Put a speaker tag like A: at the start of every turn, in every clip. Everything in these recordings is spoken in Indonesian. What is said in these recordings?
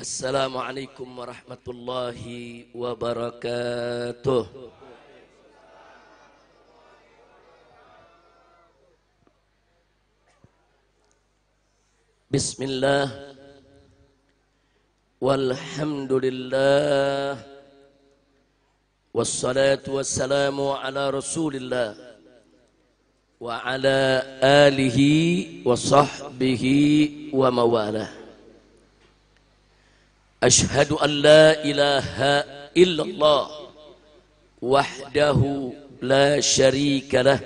A: Assalamualaikum warahmatullahi wabarakatuh. Bismillah walhamdulillah wassalatu wassalamu ala rasulillah wa ala alihi wa sahbihi wa mawalah. Ashhadu an la ilaha illallah wahdahu la syarika lah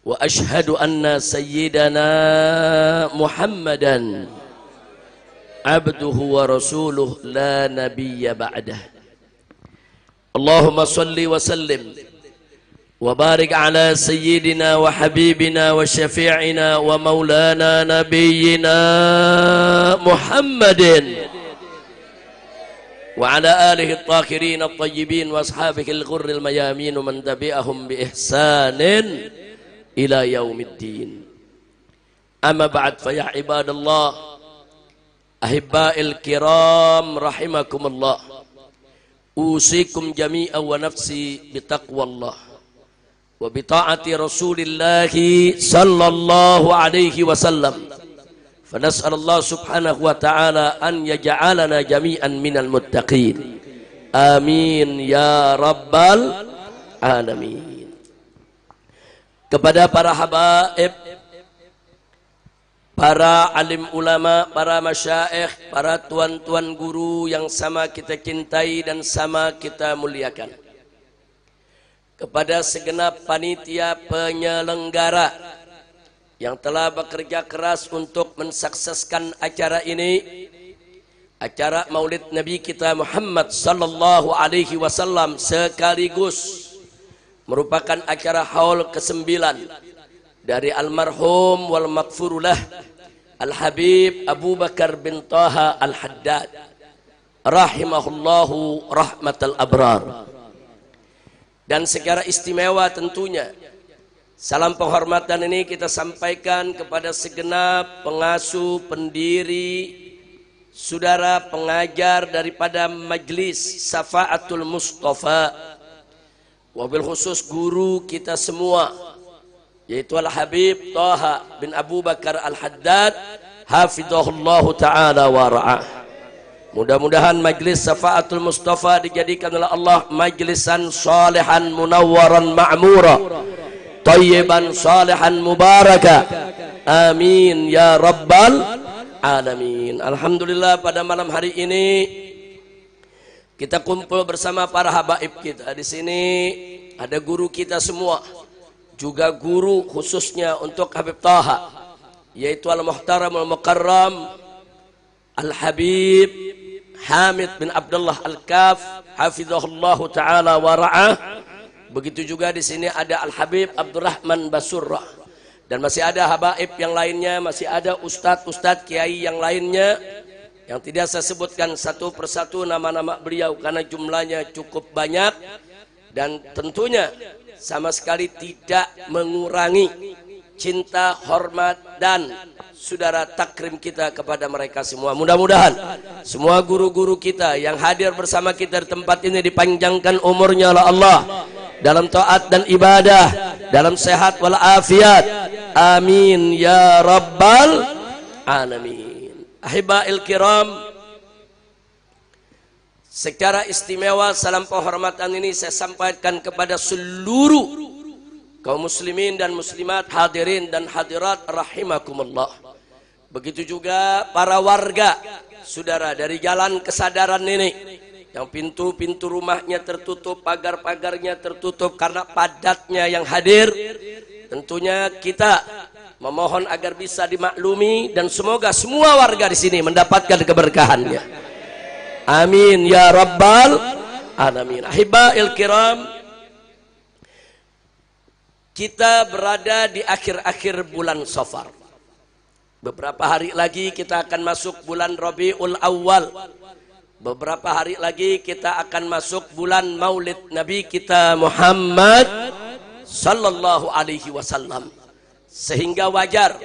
A: wa ashhadu anna sayyidana Muhammadan abduhu wa rasuluh la nabiyya ba'dah. Allahumma salli wa sallim wa barik ala sayyidina wa habibina wa syafi'ina wa maulana nabiyyina Muhammadin wa ala alihi at-tahirin at-tayyibin wa ashabihi al-ghurril mayamin wa man tabi'ahum bi ihsanin ila yaumiddin. Amma ba'd, fa ya ibadallah ahibba'il kiram rahimakumullah, usikum jami'an wa nafsi bitaqwallah wa bita'ati rasulillahi sallallahu alaihi wasallam. فنسأل الله سبحانه وتعالى أن يجعلنا جميعا من المتقين آمين يا رب العالمين. Kepada para habaib, para alim ulama, para masyaikh, para tuan-tuan guru yang sama kita cintai dan sama kita muliakan, kepada segenap panitia penyelenggara yang telah bekerja keras untuk mensukseskan acara ini, acara Maulid Nabi kita Muhammad sallallahu alaihi wasallam, sekaligus merupakan acara haul ke-9 dari almarhum wal maghfurullah Al-Habib Abu Bakar bin Taha Al-Haddad rahimahullahu rahmatal abrar. Dan secara istimewa tentunya salam penghormatan ini kita sampaikan kepada segenap pengasuh, pendiri, saudara pengajar daripada Majlis Syafa'atul Mustafa, wabil khusus guru kita semua, yaitu Al-Habib Taha bin Abu Bakar Al-Haddad hafidhahullahu ta'ala wa ra'ah. Mudah-mudahan Majlis Syafa'atul Mustafa dijadikan oleh Allah majlisan salihan munawwaran ma'mura tayyiban salihan mubaraka, amin ya rabbal alamin. Alhamdulillah, pada malam hari ini kita kumpul bersama para habaib kita. Di sini ada guru kita semua, juga guru khususnya untuk Habib Taha, yaitu Al-Muhtaram Al-Mukarram Al-Habib Hamid bin Abdullah Al-Kaf hafizahullahu ta'ala wa ra'ah. Begitu juga di sini ada Al-Habib Abdurrahman Basurrah, dan masih ada habaib yang lainnya, masih ada ustadz-ustadz kiai yang lainnya yang tidak saya sebutkan satu persatu nama-nama beliau karena jumlahnya cukup banyak, dan tentunya sama sekali tidak mengurangi cinta, hormat dan saudara takrim kita kepada mereka semua. Mudah-mudahan semua guru-guru kita yang hadir bersama kita di tempat ini dipanjangkan umurnya oleh Allah dalam taat dan ibadah, dalam sehat walafiat, amin ya rabbal alamin. Ahibba'il kiram, secara istimewa salam penghormatan ini saya sampaikan kepada seluruh kaum muslimin dan muslimat, hadirin dan hadirat rahimakumullah. Begitu juga para warga saudara dari Jalan Kesadaran ini yang pintu-pintu rumahnya tertutup, pagar-pagarnya tertutup karena padatnya yang hadir. Tentunya kita memohon agar bisa dimaklumi dan semoga semua warga di sini mendapatkan keberkahannya. Amin ya rabbal alamin. Ahibba'il kiram, kita berada di akhir-akhir bulan Safar. Beberapa hari lagi kita akan masuk bulan Rabiul Awal. Beberapa hari lagi kita akan masuk bulan Maulid Nabi kita Muhammad sallallahu alaihi wasallam. Sehingga wajar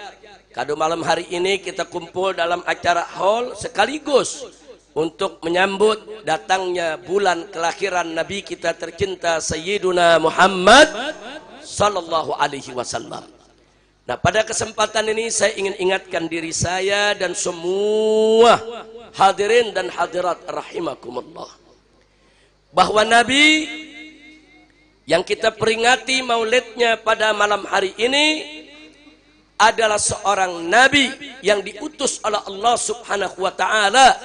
A: Kado malam hari ini kita kumpul dalam acara haul sekaligus untuk menyambut datangnya bulan kelahiran Nabi kita tercinta Sayyiduna Muhammad sallallahu alaihi wasallam. Nah, pada kesempatan ini saya ingin ingatkan diri saya dan semua hadirin dan hadirat rahimakumullah, bahwa Nabi yang kita peringati maulidnya pada malam hari ini adalah seorang Nabi yang diutus oleh Allah Subhanahu wa ta'ala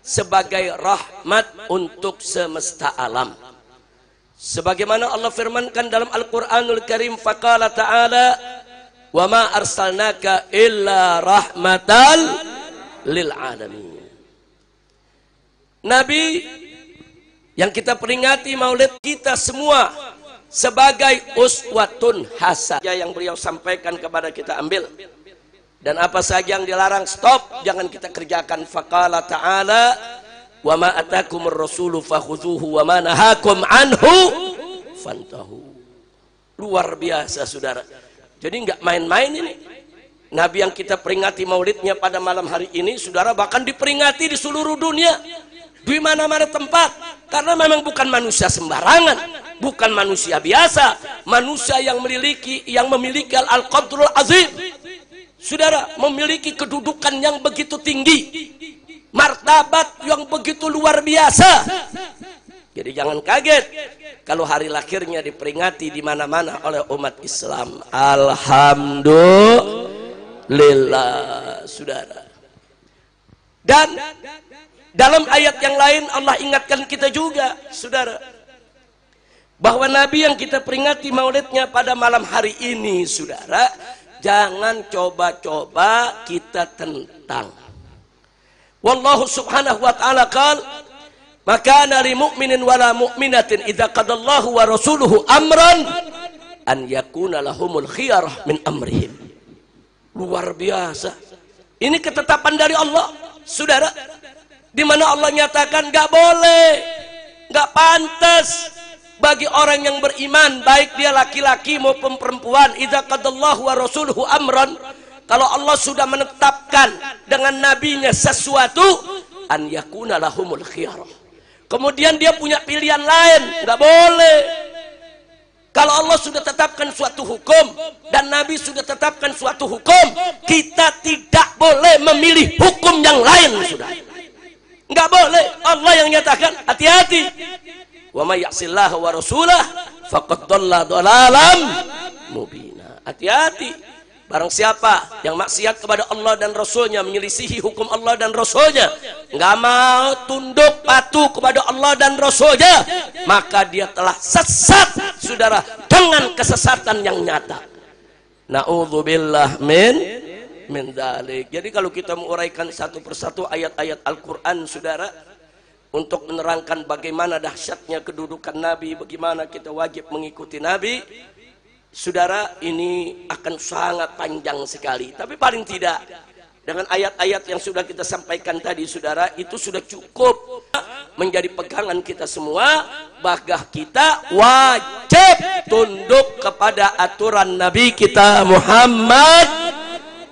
A: sebagai rahmat untuk semesta alam. Sebagaimana Allah firmankan dalam Al-Quranul Karim, faqala ta'ala wa ma arsalnaka illa rahmatal lil alamin. Nabi yang kita peringati maulid kita semua sebagai uswatun hasanah yang beliau sampaikan kepada kita ambil, dan apa saja yang dilarang stop, jangan kita kerjakan. Faqala ta'ala wa ma atakumur rasulu fakhuzuhu wa ma nahakum anhu fantahu. Luar biasa saudara. Jadi nggak main-main ini. Nabi yang kita peringati maulidnya pada malam hari ini saudara, bahkan diperingati di seluruh dunia, di mana-mana tempat, karena memang bukan manusia sembarangan, bukan manusia biasa, manusia yang memiliki al-qadrul azim. Saudara, memiliki kedudukan yang begitu tinggi, martabat yang begitu luar biasa. Jadi jangan kaget kalau hari lahirnya diperingati di mana-mana oleh umat Islam. Alhamdulillah, saudara. Dan dalam ayat yang lain Allah ingatkan kita juga, saudara, bahwa Nabi yang kita peringati maulidnya pada malam hari ini, saudara, jangan coba-coba kita tentang. Wallahu subhanahu wa ta'ala qala, maka nari mu'minin wala mu'minatin idza qadallahu wa rasuluhu amran an yakuna lahumul khiyarah min amrihim. Luar biasa. Ini ketetapan dari Allah, saudara, di mana Allah nyatakan nggak boleh, nggak pantas bagi orang yang beriman, baik dia laki-laki maupun perempuan, idza qadallahu wa rasuluhu amran, kalau Allah sudah menetapkan dengan nabinya sesuatu, an yakuna lahumul khiyarah, kemudian dia punya pilihan lain, nggak boleh. Kalau Allah sudah tetapkan suatu hukum dan Nabi sudah tetapkan suatu hukum, kita tidak boleh memilih hukum yang lain, sudah nggak boleh. Allah yang nyatakan, hati-hati, wa may ya'sillaha wa rasulah faqad dhalla dhalalan mubina. Hati-hati, barang siapa yang maksiat kepada Allah dan Rasulnya, menyelisihi hukum Allah dan Rasulnya, nggak mau tunduk patuh kepada Allah dan Rasulnya, maka dia telah sesat, saudara, dengan kesesatan yang nyata. Na'udzubillah min dzalik. Jadi kalau kita menguraikan satu persatu ayat-ayat Al-Quran, saudara, untuk menerangkan bagaimana dahsyatnya kedudukan Nabi, bagaimana kita wajib mengikuti Nabi, saudara, ini akan sangat panjang sekali. Tapi paling tidak dengan ayat-ayat yang sudah kita sampaikan tadi, saudara, itu sudah cukup menjadi pegangan kita semua, bahwa kita wajib tunduk kepada aturan Nabi kita Muhammad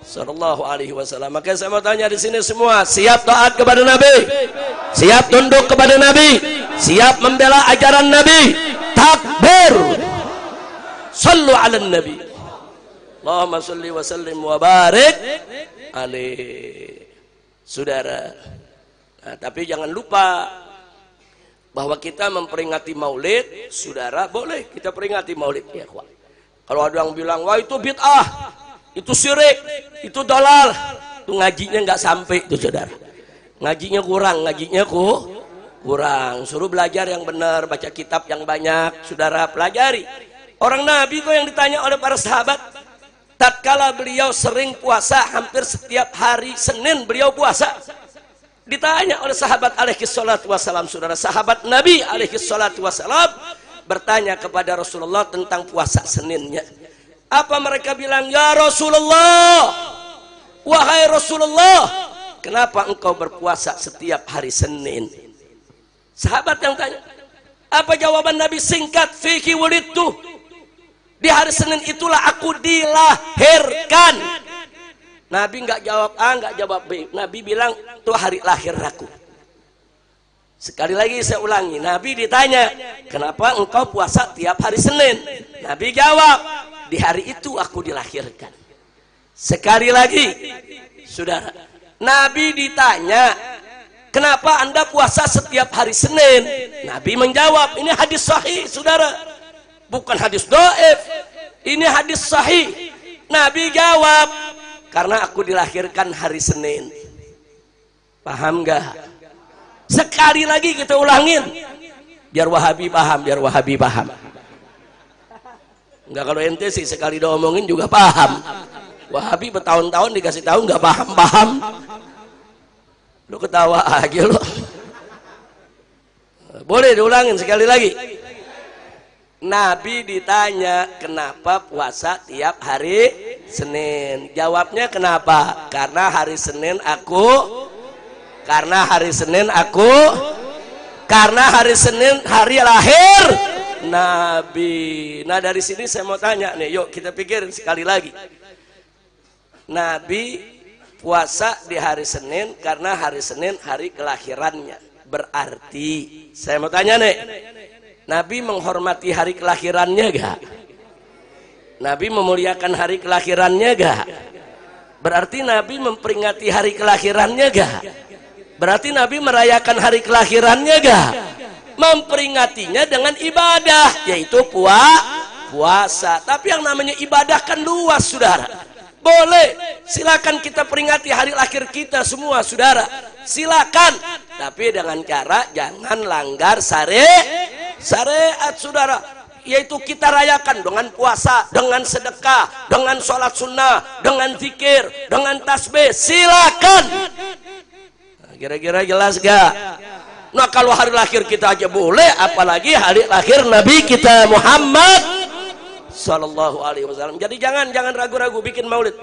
A: sallallahu alaihi wasallam. Maka saya mau tanya di sini semua, siap taat kepada Nabi? Siap tunduk kepada Nabi? Siap membela ajaran Nabi? Takbir! Sallu ala Nabi. Allahumma salli wa sallim wa barik alaihi. Saudara, nah, tapi jangan lupa bahwa kita memperingati maulid, saudara, boleh kita peringati maulid, ya. Kalau ada yang bilang, wah itu bid'ah, itu syirik, itu dolal, itu ngajinya nggak sampai, itu saudara, ngajinya kurang. Suruh belajar yang benar, baca kitab yang banyak, saudara, pelajari. Orang Nabi kok yang ditanya oleh para sahabat, tatkala beliau sering puasa, hampir setiap hari Senin beliau puasa, ditanya oleh sahabat alaihi salatu wassalam, saudara, sahabat Nabi alaihi salatu wassalam bertanya kepada Rasulullah tentang puasa Seninnya. Apa mereka bilang? Ya Rasulullah, wahai Rasulullah, kenapa engkau berpuasa setiap hari Senin? Sahabat yang tanya. Apa jawaban Nabi? Singkat, fihi wulidtu, di hari Senin itulah aku dilahirkan. Nabi nggak jawab A, nggak jawab B. Nabi bilang, itu hari lahir aku. Sekali lagi saya ulangi, Nabi ditanya, kenapa engkau puasa tiap hari Senin? Nabi jawab, di hari itu aku dilahirkan. Sekali lagi, saudara, Nabi ditanya, kenapa anda puasa setiap hari Senin? Nabi menjawab, ini hadis sahih, saudara, bukan hadis dhaif, ini hadis sahih. Nabi jawab, karena aku dilahirkan hari Senin. Paham gak? Sekali lagi kita ulangin, biar Wahabi paham, biar Wahabi paham. Enggak, kalau ente sih sekali diomongin juga paham. Wahabi bertahun-tahun dikasih tahu nggak paham-paham. Lu ketawa aja lu. Boleh diulangin sekali lagi. Nabi ditanya kenapa puasa tiap hari Senin. Jawabnya kenapa? Karena hari Senin aku hari lahir Nabi. Nah dari sini saya mau tanya nih, yuk kita pikirin sekali lagi. Nabi puasa di hari Senin karena hari Senin hari kelahirannya. Berarti saya mau tanya nih, Nabi menghormati hari kelahirannya gak? Nabi memuliakan hari kelahirannya gak? Berarti Nabi memperingati hari kelahirannya gak? Berarti Nabi merayakan hari kelahirannya gak? Memperingatinya dengan ibadah, yaitu puasa. Tapi yang namanya ibadah kan luas, saudara. Boleh, silakan kita peringati hari lahir kita semua, saudara. Silakan, tapi dengan cara jangan langgar syariat, saudara. Yaitu kita rayakan dengan puasa, dengan sedekah, dengan sholat sunnah, dengan zikir, dengan tasbih. Silakan. Nah, kira-kira jelas gak? Nah kalau hari lahir kita aja boleh, apalagi hari lahir Nabi kita Muhammad Sallallahu Alaihi Wasallam. Jadi jangan ragu-ragu bikin maulid.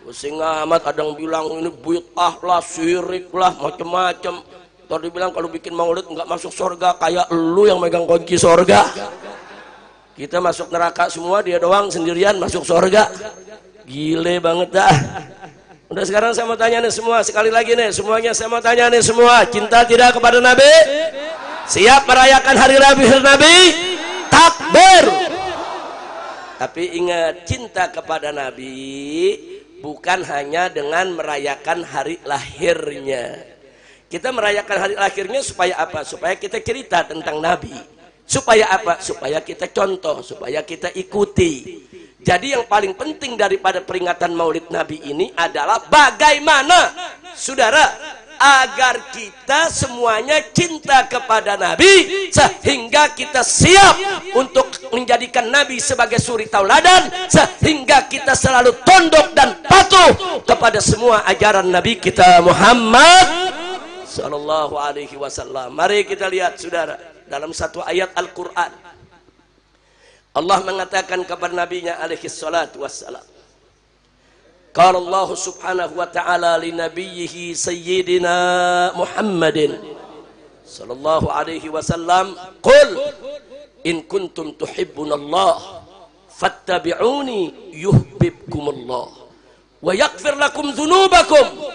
A: Pusing amat, ada yang bilang ini bid'ah lah, syirik lah, macam-macam. Tadi bilang kalau bikin maulid nggak masuk surga, kayak lu yang megang kunci surga. Kita masuk neraka semua, dia doang sendirian masuk surga. Gile banget dah. Udah sekarang saya mau tanya nih semua, sekali lagi nih semuanya saya mau tanya nih semua, cinta tidak kepada Nabi? Siap merayakan hari lahir Nabi? Takbir. Tapi ingat, cinta kepada Nabi bukan hanya dengan merayakan hari lahirnya. Kita merayakan hari lahirnya supaya apa? Supaya kita cerita tentang Nabi. Supaya apa? Supaya kita contoh, supaya kita ikuti. Jadi yang paling penting daripada peringatan Maulid Nabi ini adalah bagaimana, saudara, agar kita semuanya cinta kepada Nabi sehingga kita siap untuk menjadikan Nabi sebagai suri tauladan, sehingga kita selalu tunduk dan patuh kepada semua ajaran Nabi kita Muhammad Sallallahu Alaihi Wasallam. Mari kita lihat, saudara, dalam satu ayat Al-Quran Allah mengatakan kepada nabinya alaihi salatu wassalam, qala Allah subhanahu wa ta'ala li nabiyhi sayyidina Muhammadin sallallahu alaihi wasallam, qul in kuntum tuhibbunallah fattabi'uni yuhibbukumullah wa yaghfir lakum dhunubakum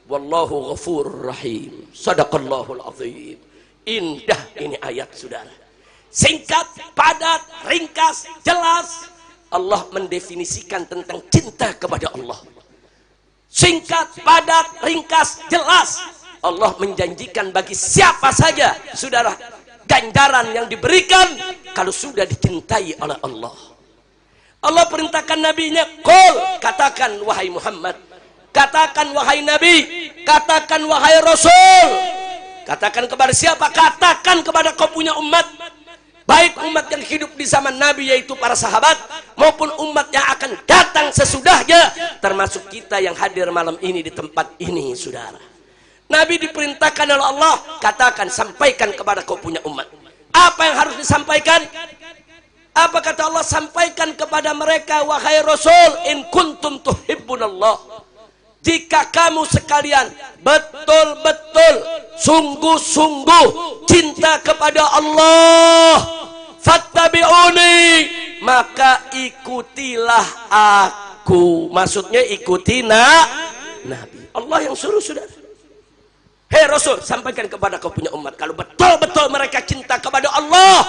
A: wallahu ghafurur rahim. Sadaqallahul azim. Indah ini ayat, saudara. Singkat, padat, ringkas, jelas. Allah mendefinisikan tentang cinta kepada Allah. Singkat, padat, ringkas, jelas. Allah menjanjikan bagi siapa saja, saudara, ganjaran yang diberikan kalau sudah dicintai oleh Allah. Allah perintahkan nabinya, qul, katakan wahai Muhammad, katakan wahai Nabi, katakan wahai Rasul. Katakan kepada siapa? Katakan kepada kau punya umat, baik umat yang hidup di zaman Nabi yaitu para sahabat, maupun umat yang akan datang sesudahnya, termasuk kita yang hadir malam ini di tempat ini, saudara. Nabi diperintahkan oleh Allah, katakan, sampaikan kepada kau punya umat. Apa yang harus disampaikan? Apa kata Allah? Sampaikan kepada mereka, wahai Rasul, in kuntum tuhibbunallah, jika kamu sekalian betul-betul sungguh-sungguh cinta kepada Allah, fattabi'uni, maka ikutilah aku. Maksudnya ikuti Nabi. Allah yang suruh, saudara. Hei Rasul, sampaikan kepada kau punya umat, kalau betul-betul mereka cinta kepada Allah,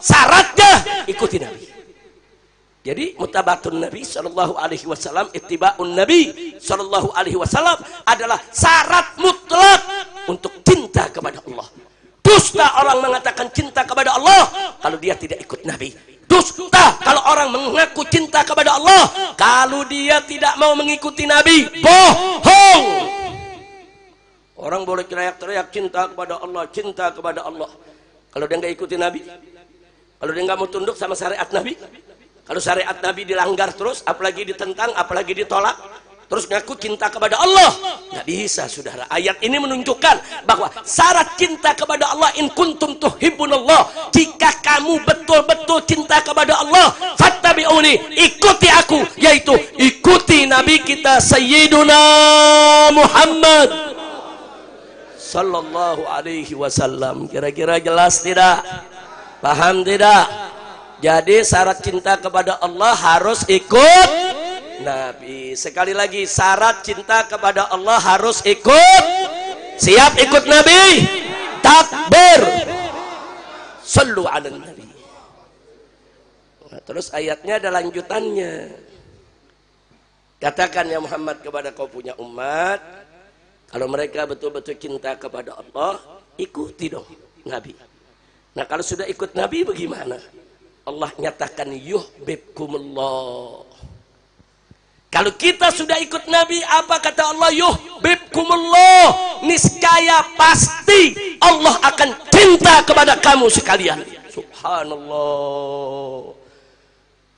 A: syaratnya ikuti Nabi. Jadi mutabatun Nabi sallallahu alaihi wasallam, ittiba'un Nabi sallallahu alaihi wasallam adalah syarat mutlak untuk cinta kepada Allah. Dusta orang mengatakan cinta kepada Allah kalau dia tidak ikut Nabi. Dusta kalau orang mengaku cinta kepada Allah kalau dia tidak mau mengikuti Nabi. Bohong. Orang boleh teriak-teriak cinta kepada Allah, cinta kepada Allah. Kalau dia nggak ikuti Nabi, kalau dia nggak mau tunduk sama syariat Nabi, kalau syariat Nabi dilanggar terus, apalagi ditentang, apalagi ditolak, terus ngaku cinta kepada Allah, nggak bisa, saudara. Ayat ini menunjukkan bahwa syarat cinta kepada Allah, in kuntum tuhibbunallah, jika kamu betul-betul cinta kepada Allah, fattabi'uni, ikuti aku, yaitu ikuti Nabi kita Sayyiduna Muhammad sallallahu alaihi wasallam. Kira-kira jelas tidak? Paham tidak? Jadi syarat cinta kepada Allah harus ikut Nabi. Sekali lagi, syarat cinta kepada Allah harus ikut. Siap ikut Nabi? Takbir. Sallu ala Nabi. Nah, terus ayatnya ada lanjutannya. Katakan ya Muhammad kepada kau punya umat, kalau mereka betul-betul cinta kepada Allah, ikuti dong Nabi. Nah kalau sudah ikut Nabi bagaimana? Allah nyatakan yuhibbukumullah. Kalau kita sudah ikut Nabi, apa kata Allah? Yuhibbukumullah. Niscaya pasti Allah akan cinta kepada kamu sekalian. Subhanallah.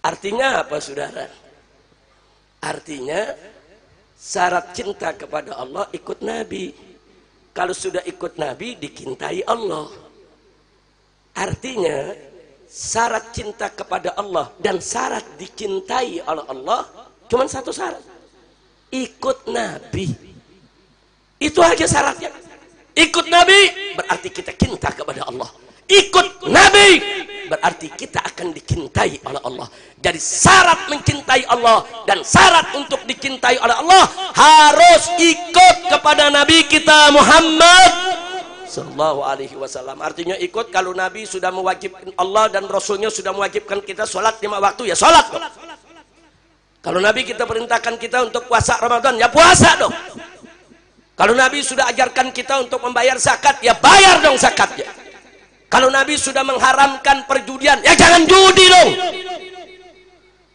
A: Artinya apa, saudara? Artinya syarat cinta kepada Allah ikut Nabi. Kalau sudah ikut Nabi, dicintai Allah. Artinya syarat cinta kepada Allah dan syarat dicintai oleh Allah cuma satu syarat, ikut Nabi. Itu aja syaratnya. Ikut Nabi berarti kita cinta kepada Allah. Ikut Nabi berarti kita akan dicintai oleh Allah. Jadi syarat mencintai Allah dan syarat untuk dicintai oleh Allah harus ikut kepada Nabi kita Muhammad sallallahu alaihi wasallam. Artinya ikut kalau Nabi sudah mewajibkan, Allah dan Rasulnya sudah mewajibkan kita sholat 5 waktu, ya sholat dong. Kalau Nabi kita perintahkan kita untuk puasa Ramadan, ya puasa dong. Kalau Nabi sudah ajarkan kita untuk membayar zakat, ya bayar dong zakatnya. Kalau Nabi sudah mengharamkan perjudian, ya jangan judi dong.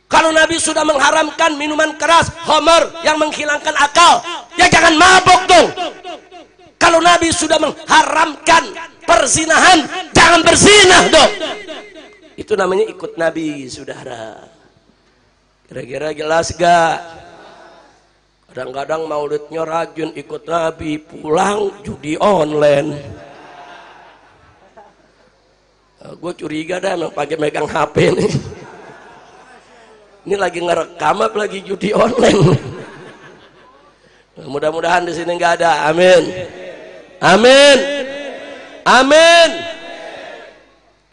A: Kalau Nabi sudah mengharamkan minuman keras, khamar yang menghilangkan akal, ya jangan mabok dong. Kalau Nabi sudah mengharamkan perzinahan, jangan berzinah dong. Itu namanya ikut Nabi, saudara. Kira-kira jelas gak? Kadang-kadang maulidnya rajin ikut Nabi, pulang judi online. Gue curiga dah pakai megang HP nih. Ini lagi ngerekam apa lagi judi online? Mudah-mudahan di sini nggak ada. Amin. Amin. Amin.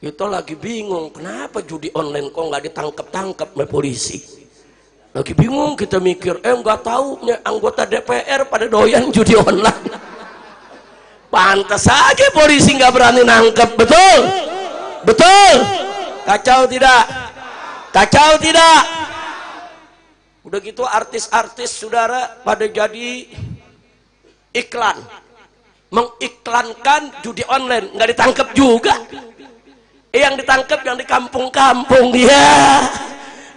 A: Kita lagi bingung, kenapa judi online kok nggak ditangkap-tangkap oleh polisi? Lagi bingung kita mikir, nggak tahu anggota DPR pada doyan judi online. Pantas aja polisi nggak berani nangkep, betul? Betul? Kacau tidak? Kacau tidak? Udah gitu artis-artis, saudara, pada jadi iklan, mengiklankan judi online, nggak ditangkap juga. Yang ditangkap yang di kampung-kampung, ya.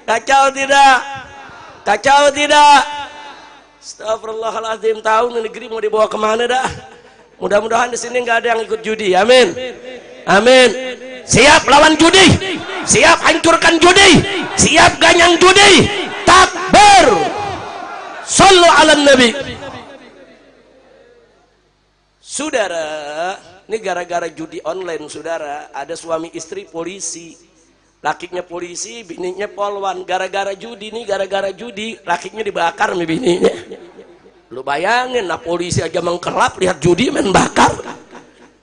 A: Kacau tidak? Kacau tidak? Astagfirullahaladzim, tahu negeri mau dibawa kemana dah? Mudah-mudahan di sini nggak ada yang ikut judi. Amin. Amin. Siap lawan judi, siap hancurkan judi, siap ganyang judi. Takbir. Sallu ala Nabi. Saudara, ini gara-gara judi online, saudara, ada suami istri polisi, lakinya polisi, bininya polwan. Gara-gara judi nih, gara-gara judi, lakinya dibakar nih bininya. Lu bayangin, nah polisi aja mengkelap lihat judi main bakar.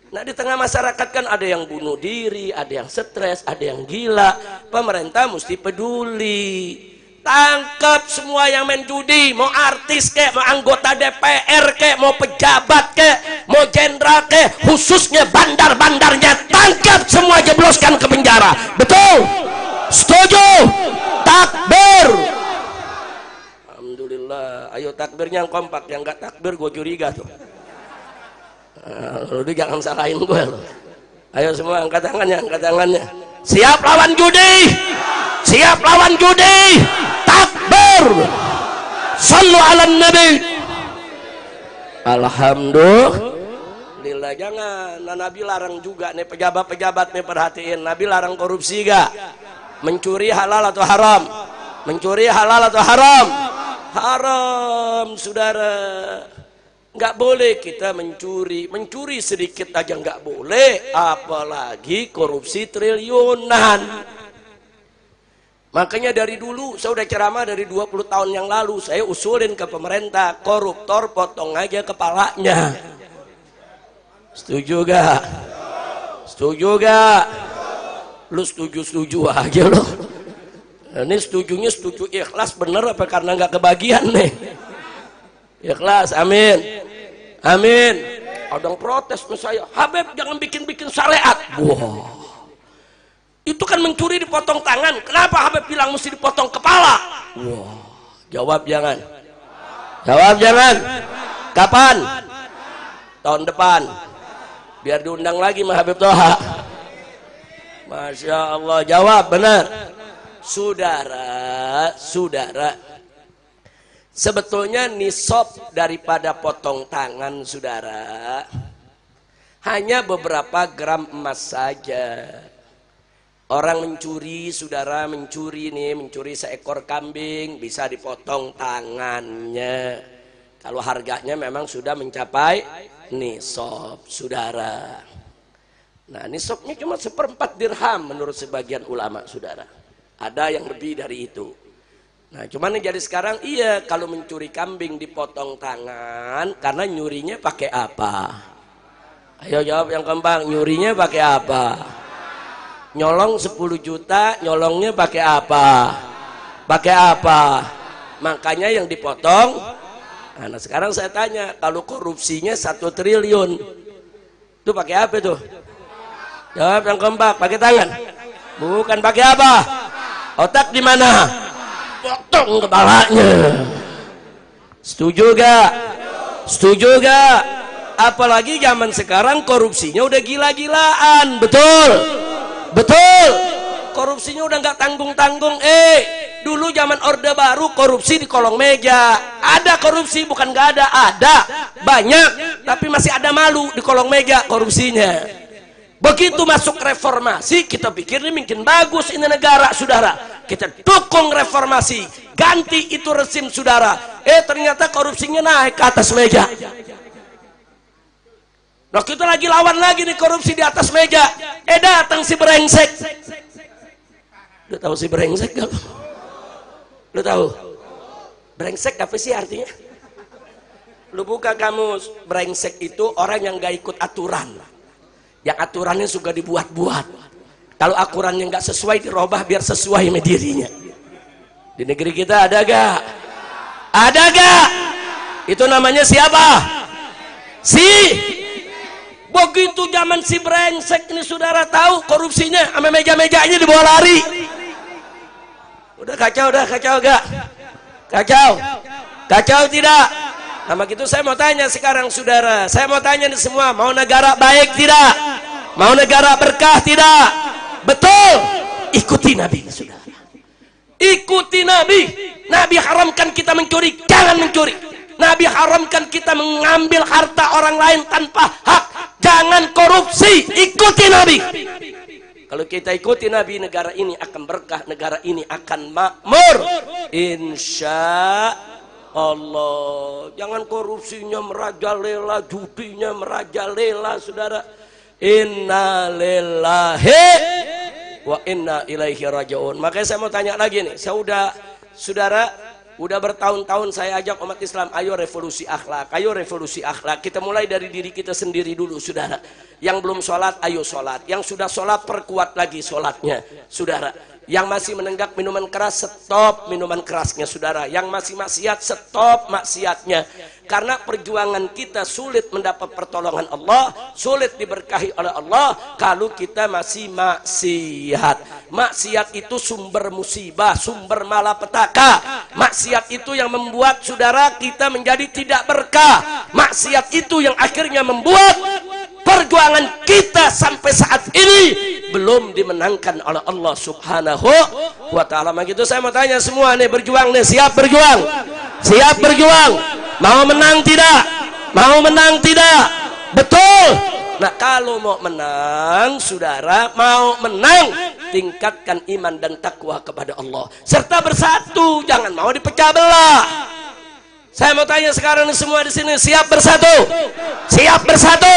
A: Nah di tengah masyarakat kan ada yang bunuh diri, ada yang stres, ada yang gila. Pemerintah mesti peduli. Tangkap semua yang main judi, mau artis kek, mau anggota DPR kek, mau pejabat kek, mau jenderal kek, khususnya bandar-bandarnya tangkap semua, jebloskan ke penjara. Betul? Setuju? Takbir. Alhamdulillah. Ayo takbirnya yang kompak, yang gak takbir gue curiga tuh. Lu jangan salahin gue loh. Ayo semua angkat tangannya, angkat tangannya. Siap lawan judi? Siap lawan judi? Takbir. Sallu ala nabi. Alhamdulillah. Jangan. Nah, Nabi larang juga nih, pejabat-pejabat nih perhatiin. Nabi larang korupsi gak? Mencuri halal atau haram? Mencuri halal atau haram? Haram, saudara. Nggak boleh kita mencuri sedikit aja nggak boleh, apalagi korupsi triliunan. Makanya dari dulu saya udah ceramah dari 20 tahun yang lalu, saya usulin ke pemerintah, koruptor potong aja kepalanya. Setuju gak? Setuju gak? Lu setuju aja lo. Ini setujunya setuju ikhlas bener apa karena nggak kebagian nih? Ikhlas, amin. Amin. Ada yang protes sama saya, Habib jangan bikin-bikin syariat. Wah, itu kan mencuri dipotong tangan, kenapa Habib bilang mesti dipotong kepala? Wah, jawab jangan. Jawab jangan. Kapan? Tahun depan. Biar diundang lagi sama Habib Toha. Masya Allah, jawab benar. Saudara, sebetulnya nisab daripada potong tangan saudara hanya beberapa gram emas saja. Orang mencuri, saudara mencuri seekor kambing bisa dipotong tangannya. Kalau harganya memang sudah mencapai nisab saudara. Nah nisabnya cuma 1/4 dirham menurut sebagian ulama saudara. Ada yang lebih dari itu. Nah cuman yang jadi sekarang iya, kalau mencuri kambing dipotong tangan karena nyurinya pakai apa? Ayo jawab yang gampang, nyurinya pakai apa? Nyolong 10 juta, nyolongnya pakai apa? Pakai apa? Makanya yang dipotong. Nah sekarang saya tanya, kalau korupsinya 1 triliun itu pakai apa tuh? Jawab yang gampang, pakai tangan? Bukan, pakai apa? Otak di mana? Potong kepalanya. Setuju gak? Setuju gak? Apalagi zaman sekarang korupsinya udah gila-gilaan. Betul? Betul? Korupsinya udah gak tanggung-tanggung. Dulu zaman Orde Baru korupsi di kolong meja. Ada korupsi, bukan gak ada. Ada, banyak. Tapi masih ada malu di kolong meja korupsinya. Begitu masuk reformasi, kita pikir ini mungkin bagus ini negara, saudara. Kita dukung reformasi, ganti itu rezim, saudara. Ternyata korupsinya naik ke atas meja. Nah kita lagi lawan lagi nih korupsi di atas meja. Datang si brengsek. Lu tahu si brengsek gak? Lu tahu? Brengsek apa sih artinya? Lu buka kamus. Brengsek itu orang yang gak ikut aturan. Yang aturannya suka dibuat-buat. Kalau aturannya nggak sesuai dirubah biar sesuai sama dirinya. Di negeri kita ada gak? Ada gak? Itu namanya siapa? Begitu zaman si brengsek ini saudara tahu korupsinya, sama meja-mejanya dibawa lari. Udah kacau gak? Kacau tidak? Sama gitu saya mau tanya sekarang saudara, saya mau tanya nih semua, mau negara baik tidak? Mau negara berkah tidak? Betul? Ikuti Nabi saudara. Ikuti Nabi. Nabi haramkan kita mencuri, jangan mencuri. Nabi haramkan kita mengambil harta orang lain tanpa hak, jangan korupsi. Ikuti Nabi. Kalau kita ikuti Nabi, negara ini akan berkah, negara ini akan makmur. Insya Allah. Jangan korupsinya merajalela, judinya merajalela, saudara. Inna lillahi wa inna ilaihi raji'un. Makanya saya mau tanya lagi nih, saudara, Udah bertahun-tahun saya ajak umat Islam, ayo revolusi akhlak, ayo revolusi akhlak. Kita mulai dari diri kita sendiri dulu, saudara. Yang belum sholat, ayo sholat. Yang sudah sholat, perkuat lagi sholatnya, saudara. Yang masih menenggak minuman keras, stop minuman kerasnya, saudara. Yang masih maksiat, stop maksiatnya. Karena perjuangan kita sulit mendapat pertolongan Allah, sulit diberkahi oleh Allah kalau kita masih maksiat. Maksiat itu sumber musibah, sumber malapetaka. Maksiat itu yang membuat saudara kita menjadi tidak berkah. Maksiat itu yang akhirnya membuat perjuangan kita sampai saat ini belum dimenangkan oleh Allah Subhanahu wa ta'ala. Begitu saya mau tanya semua nih, berjuang nih, siap berjuang? Siap berjuang? Mau menang tidak? Mau menang tidak? Betul. Nah, kalau mau menang, saudara, mau menang, tingkatkan iman dan takwa kepada Allah serta bersatu, jangan mau dipecah belah. Saya mau tanya sekarang nih semua di sini, siap bersatu? Siap bersatu?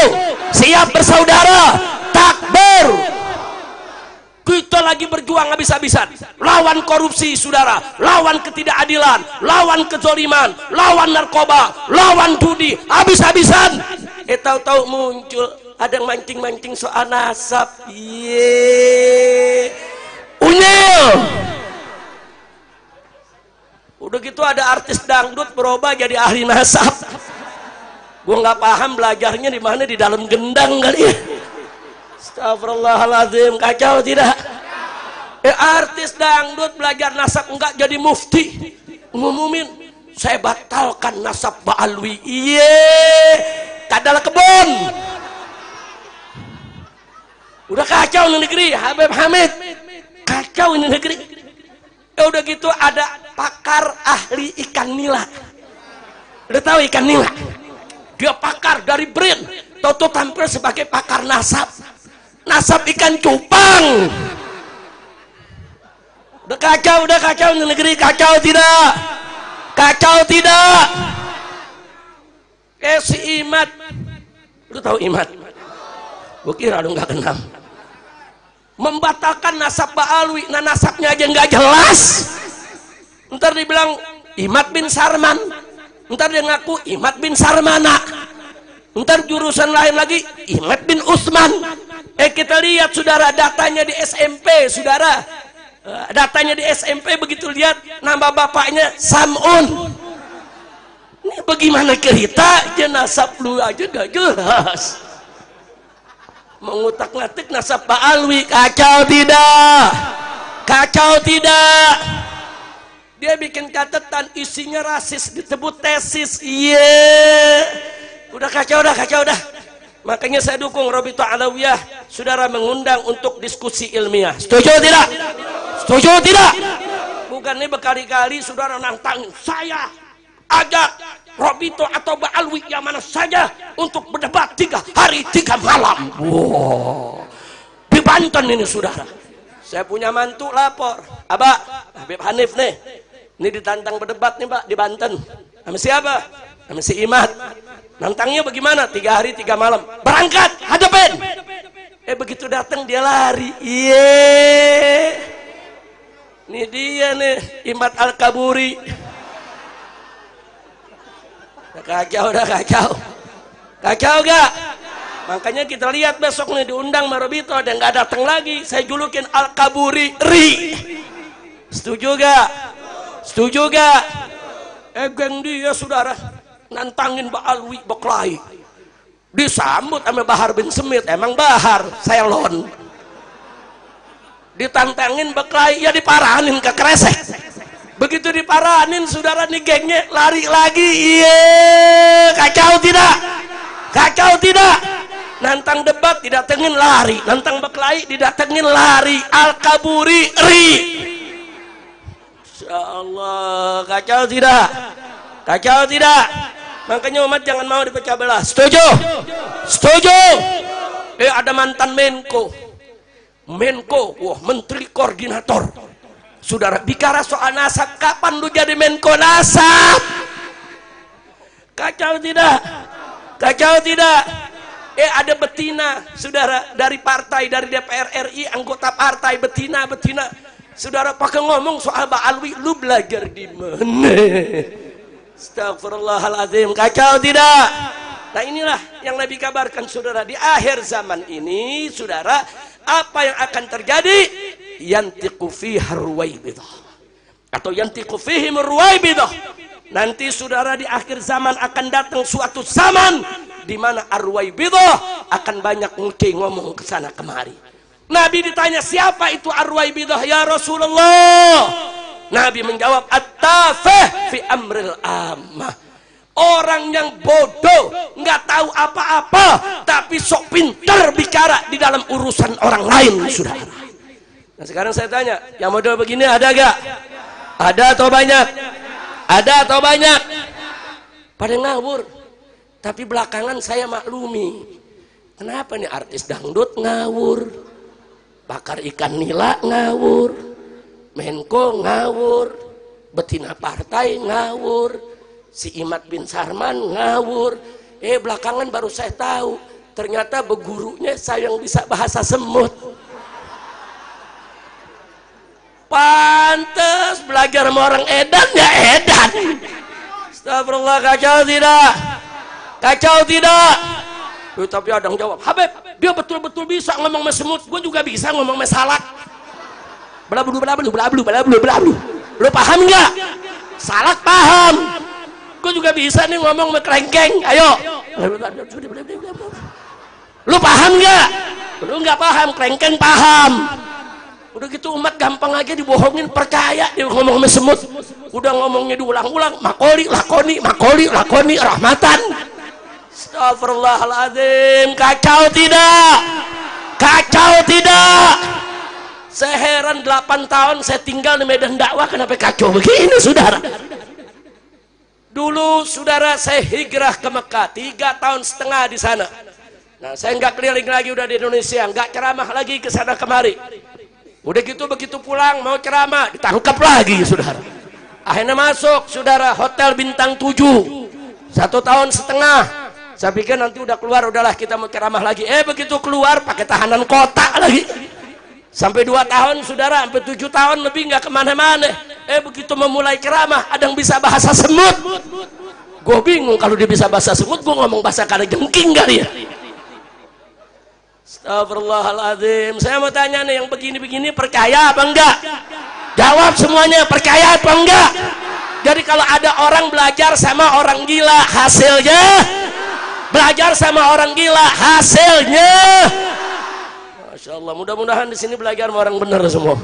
A: Siap bersaudara? Takbir. Kita lagi berjuang habis-habisan lawan korupsi, saudara, lawan ketidakadilan, lawan kezaliman, lawan narkoba, lawan judi, habis-habisan. Tahu-tahu muncul ada yang mancing-mancing soal nasab. Unyil. Udah gitu ada artis dangdut berubah jadi ahli nasab. Gua nggak paham belajarnya di mana, di dalam gendang kali ya. Astagfirullahaladzim, kacau tidak? Artis dangdut belajar nasab enggak jadi mufti, ngumumin saya batalkan nasab Ba'alwi. Kadal kebun. Udah kacau ini negeri, Habib Hamid. Kacau ini negeri. Udah gitu ada pakar ahli ikan nila. Udah tahu ikan nila? Dia pakar dari BRIN, Toto tampil sebagai pakar nasab. Nasab ikan cupang. Udah kacau ini negeri, kacau tidak? Kacau tidak? Si Imad, lu tahu Imad? Gue kira lu nggak kenal. Membatalkan nasab Ba'alwi, nah nasabnya aja nggak jelas. Ntar dibilang Imad bin Sarman, ntar dia ngaku Imad bin Sarmana, ntar jurusan lain lagi Imad bin Usman. Kita lihat saudara datanya di SMP, saudara. Datanya di SMP begitu lihat nama bapaknya Sam'un. Ini bagaimana cerita aja nasab lu aja gak jelas. Mengutak-ngatik nasab Ba'alwi, kacau tidak? Kacau tidak? Dia bikin catatan isinya rasis, disebut tesis. Udah kacau dah. Makanya saya dukung Rabithah Alawiyah, saudara, mengundang untuk diskusi ilmiah. Setuju tidak? Setuju tidak? Bukan ini berkali-kali saudara nantang saya ajak Rabithah atau Ba'alwi yang mana saja untuk berdebat 3 hari 3 malam. Wow. Di Banten ini saudara. Saya punya mantu lapor, Abah, Habib Hanif nih. Ini ditantang berdebat nih Pak di Banten. Sama siapa? Sama si Imad. Nantangnya bagaimana? 3 hari 3 malam. Berangkat, hadapin. Begitu datang dia lari. Ini dia nih, Imad Al-Kaburi. Udah kacau. Kacau gak? Makanya kita lihat besok nih diundang Marobito dan nggak datang lagi. Saya julukin Al-Kaburi Ri. Setuju gak? Setuju gak? Geng dia saudara nantangin Ba'alwi Beklai, disambut sama Bahar bin Semit. Emang Bahar Selon ditantangin Beklai, ya diparanin ke kresek. Begitu diparanin saudara nih gengnya lari lagi. Kacau tidak? Kacau tidak? Nantang debat didatengin lari, nantang Beklai didatengin lari. Al-Kaburi Ri. Insyaallah, kacau tidak? Kacau tidak? Makanya umat jangan mau dipecah belah. Setuju? Setuju? Ada mantan Menko. Wah, Menteri Koordinator. Saudara, bicara soal nasab, kapan lu jadi Menko nasab? Kacau tidak? Kacau tidak? Ada betina, saudara, dari partai, dari DPR RI, anggota partai, betina. Saudara pakai ngomong soal Ba'alwi, lu belajar di mana? Astagfirullahaladzim, kacau tidak? Nah inilah yang Nabi kabarkan saudara, di akhir zaman ini saudara, apa yang akan terjadi? Yantiqu fiha ruwaibidah, atau yantiqu fihim ruwaibidah. Nanti saudara di akhir zaman akan datang suatu zaman di mana arwaibidah akan banyak ngomong ke sana kemari. Nabi ditanya, siapa itu arwaibidah ya Rasulullah? Nabi menjawab, at-tafih fi amril ammah. Orang yang bodoh, nggak tahu apa-apa, tapi sok pintar bicara di dalam urusan orang lain, saudara. Nah sekarang saya tanya, yang model begini ada gak? Ada atau banyak? Ada atau banyak? Pada ngawur. Tapi belakangan saya maklumi, kenapa nih artis dangdut ngawur, bakar ikan nila ngawur, Menko ngawur, betina partai ngawur, si Imad bin Sarman ngawur. Belakangan baru saya tahu, ternyata begurunya saya yang bisa bahasa semut. Pantes belajar sama orang edan ya edan. Astagfirullah, kacau tidak? Kacau tidak? Tapi ada yang jawab, Habib, dia betul-betul bisa ngomong sama semut, gue juga bisa ngomong sama salak. Belablu. Lu paham nggak? Salak paham. Gue juga bisa nih ngomong sama kelengkeng. Ayo. Lu paham nggak? Lu nggak paham, kelengkeng paham. Udah gitu umat gampang aja dibohongin, percaya dia ngomong sama semut. Udah ngomongnya diulang-ulang, makoli, lakoni, rahmatan. Astagfirullahaladzim, kacau tidak? Kacau tidak? Saya heran 8 tahun saya tinggal di medan dakwah, kenapa kacau begini saudara? Dulu saudara saya hijrah ke Mekah 3,5 tahun di sana. Nah saya nggak keliling lagi udah di Indonesia, nggak ceramah lagi ke sana kemari. Udah gitu begitu pulang mau ceramah ditangkap lagi saudara. Akhirnya masuk saudara hotel bintang 7 1,5 tahun. Saya pikir nanti udah keluar, udahlah kita mau ceramah lagi. Begitu keluar pakai tahanan kota lagi. Sampai 2 tahun saudara, sampai 7 tahun lebih nggak kemana-mana. Begitu memulai ceramah ada yang bisa bahasa semut. Gue bingung, kalau dia bisa bahasa semut gue ngomong bahasa kalajengking kali ya. Astagfirullahaladzim. Saya mau tanya nih, yang begini-begini percaya apa enggak? Jawab semuanya, percaya apa enggak? Jadi kalau ada orang belajar sama orang gila, hasilnya belajar sama orang gila, hasilnya Masya Allah. Mudah-mudahan di sini belajar sama orang benar semua.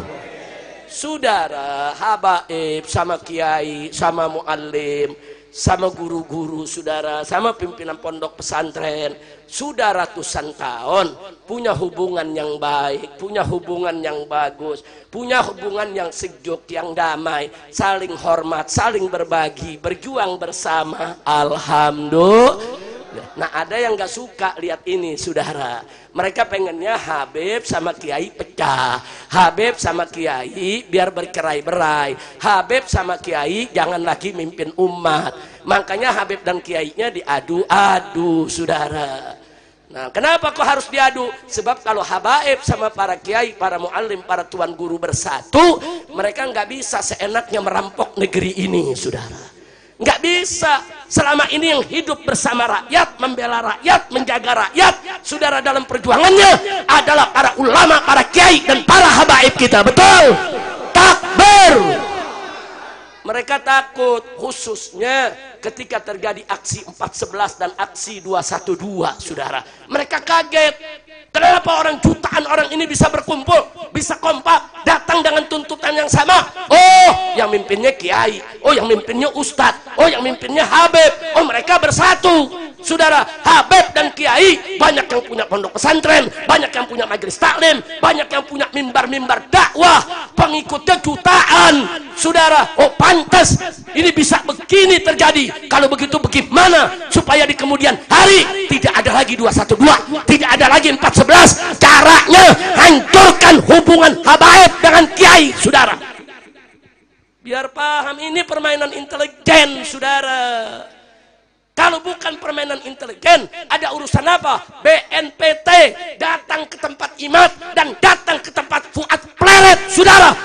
A: Saudara, habaib sama kiai, sama muallim, sama guru-guru saudara, sama pimpinan pondok pesantren, sudah ratusan tahun punya hubungan yang baik, punya hubungan yang bagus, punya hubungan yang sejuk, yang damai, saling hormat, saling berbagi, berjuang bersama. Alhamdulillah. Nah ada yang gak suka lihat ini saudara, mereka pengennya Habib sama Kiai pecah, Habib sama Kiai biar bercerai-berai, Habib sama Kiai jangan lagi mimpin umat. Makanya Habib dan Kiainya diadu-adu saudara. Nah kenapa kok harus diadu? Sebab kalau habaib sama para kiai, para muallim, para tuan guru bersatu, mereka nggak bisa seenaknya merampok negeri ini saudara. Nggak bisa. Selama ini yang hidup bersama rakyat, membela rakyat, menjaga rakyat saudara dalam perjuangannya adalah para ulama, para kiai dan para habaib kita. Betul? Takbir. Mereka takut khususnya ketika terjadi aksi 411 dan aksi 212 saudara. Mereka kaget, kenapa orang jutaan orang ini bisa berkumpul, bisa kompak, datang dengan tuntutan yang sama. Oh yang mimpinnya kiai, oh yang mimpinnya ustadz, oh yang mimpinnya habib, oh mereka bersatu saudara. Habib dan kiai banyak yang punya pondok pesantren, banyak yang punya majelis taklim, banyak yang punya mimbar-mimbar dakwah, pengikutnya jutaan saudara. Oh pantas ini bisa begini terjadi. Kalau begitu bagaimana supaya di kemudian hari tidak ada lagi 212, tidak ada lagi 411? Caranya hancurkan hubungan habaib dengan kiai saudara. Biar paham, ini permainan intelijen saudara. Kalau bukan permainan intelijen, ada urusan apa? BNPT datang ke tempat Imad dan datang ke tempat Fuad Pleret saudara.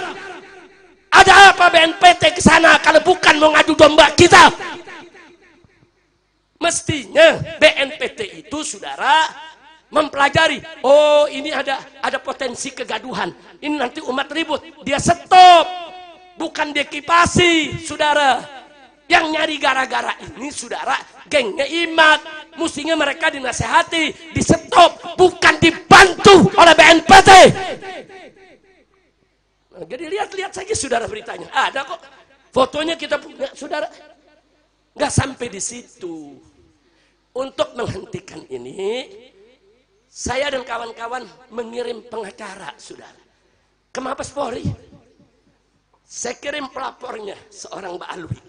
A: mau ngadu domba kita. Mestinya BNPT itu saudara mempelajari, oh ini ada potensi kegaduhan, ini nanti umat ribut, dia stop, bukan dekipasi saudara. Yang nyari gara-gara ini saudara gengnya Imat, mestinya mereka dinasehati, di stop, bukan dibantu oleh BNPT. Nah, jadi lihat-lihat saja saudara beritanya, ada kok fotonya kita punya saudara. Nggak sampai di situ. Untuk menghentikan ini, saya dan kawan-kawan mengirim pengacara saudara ke Mabes Polri. Saya kirim pelapornya seorang Mbak Alwi.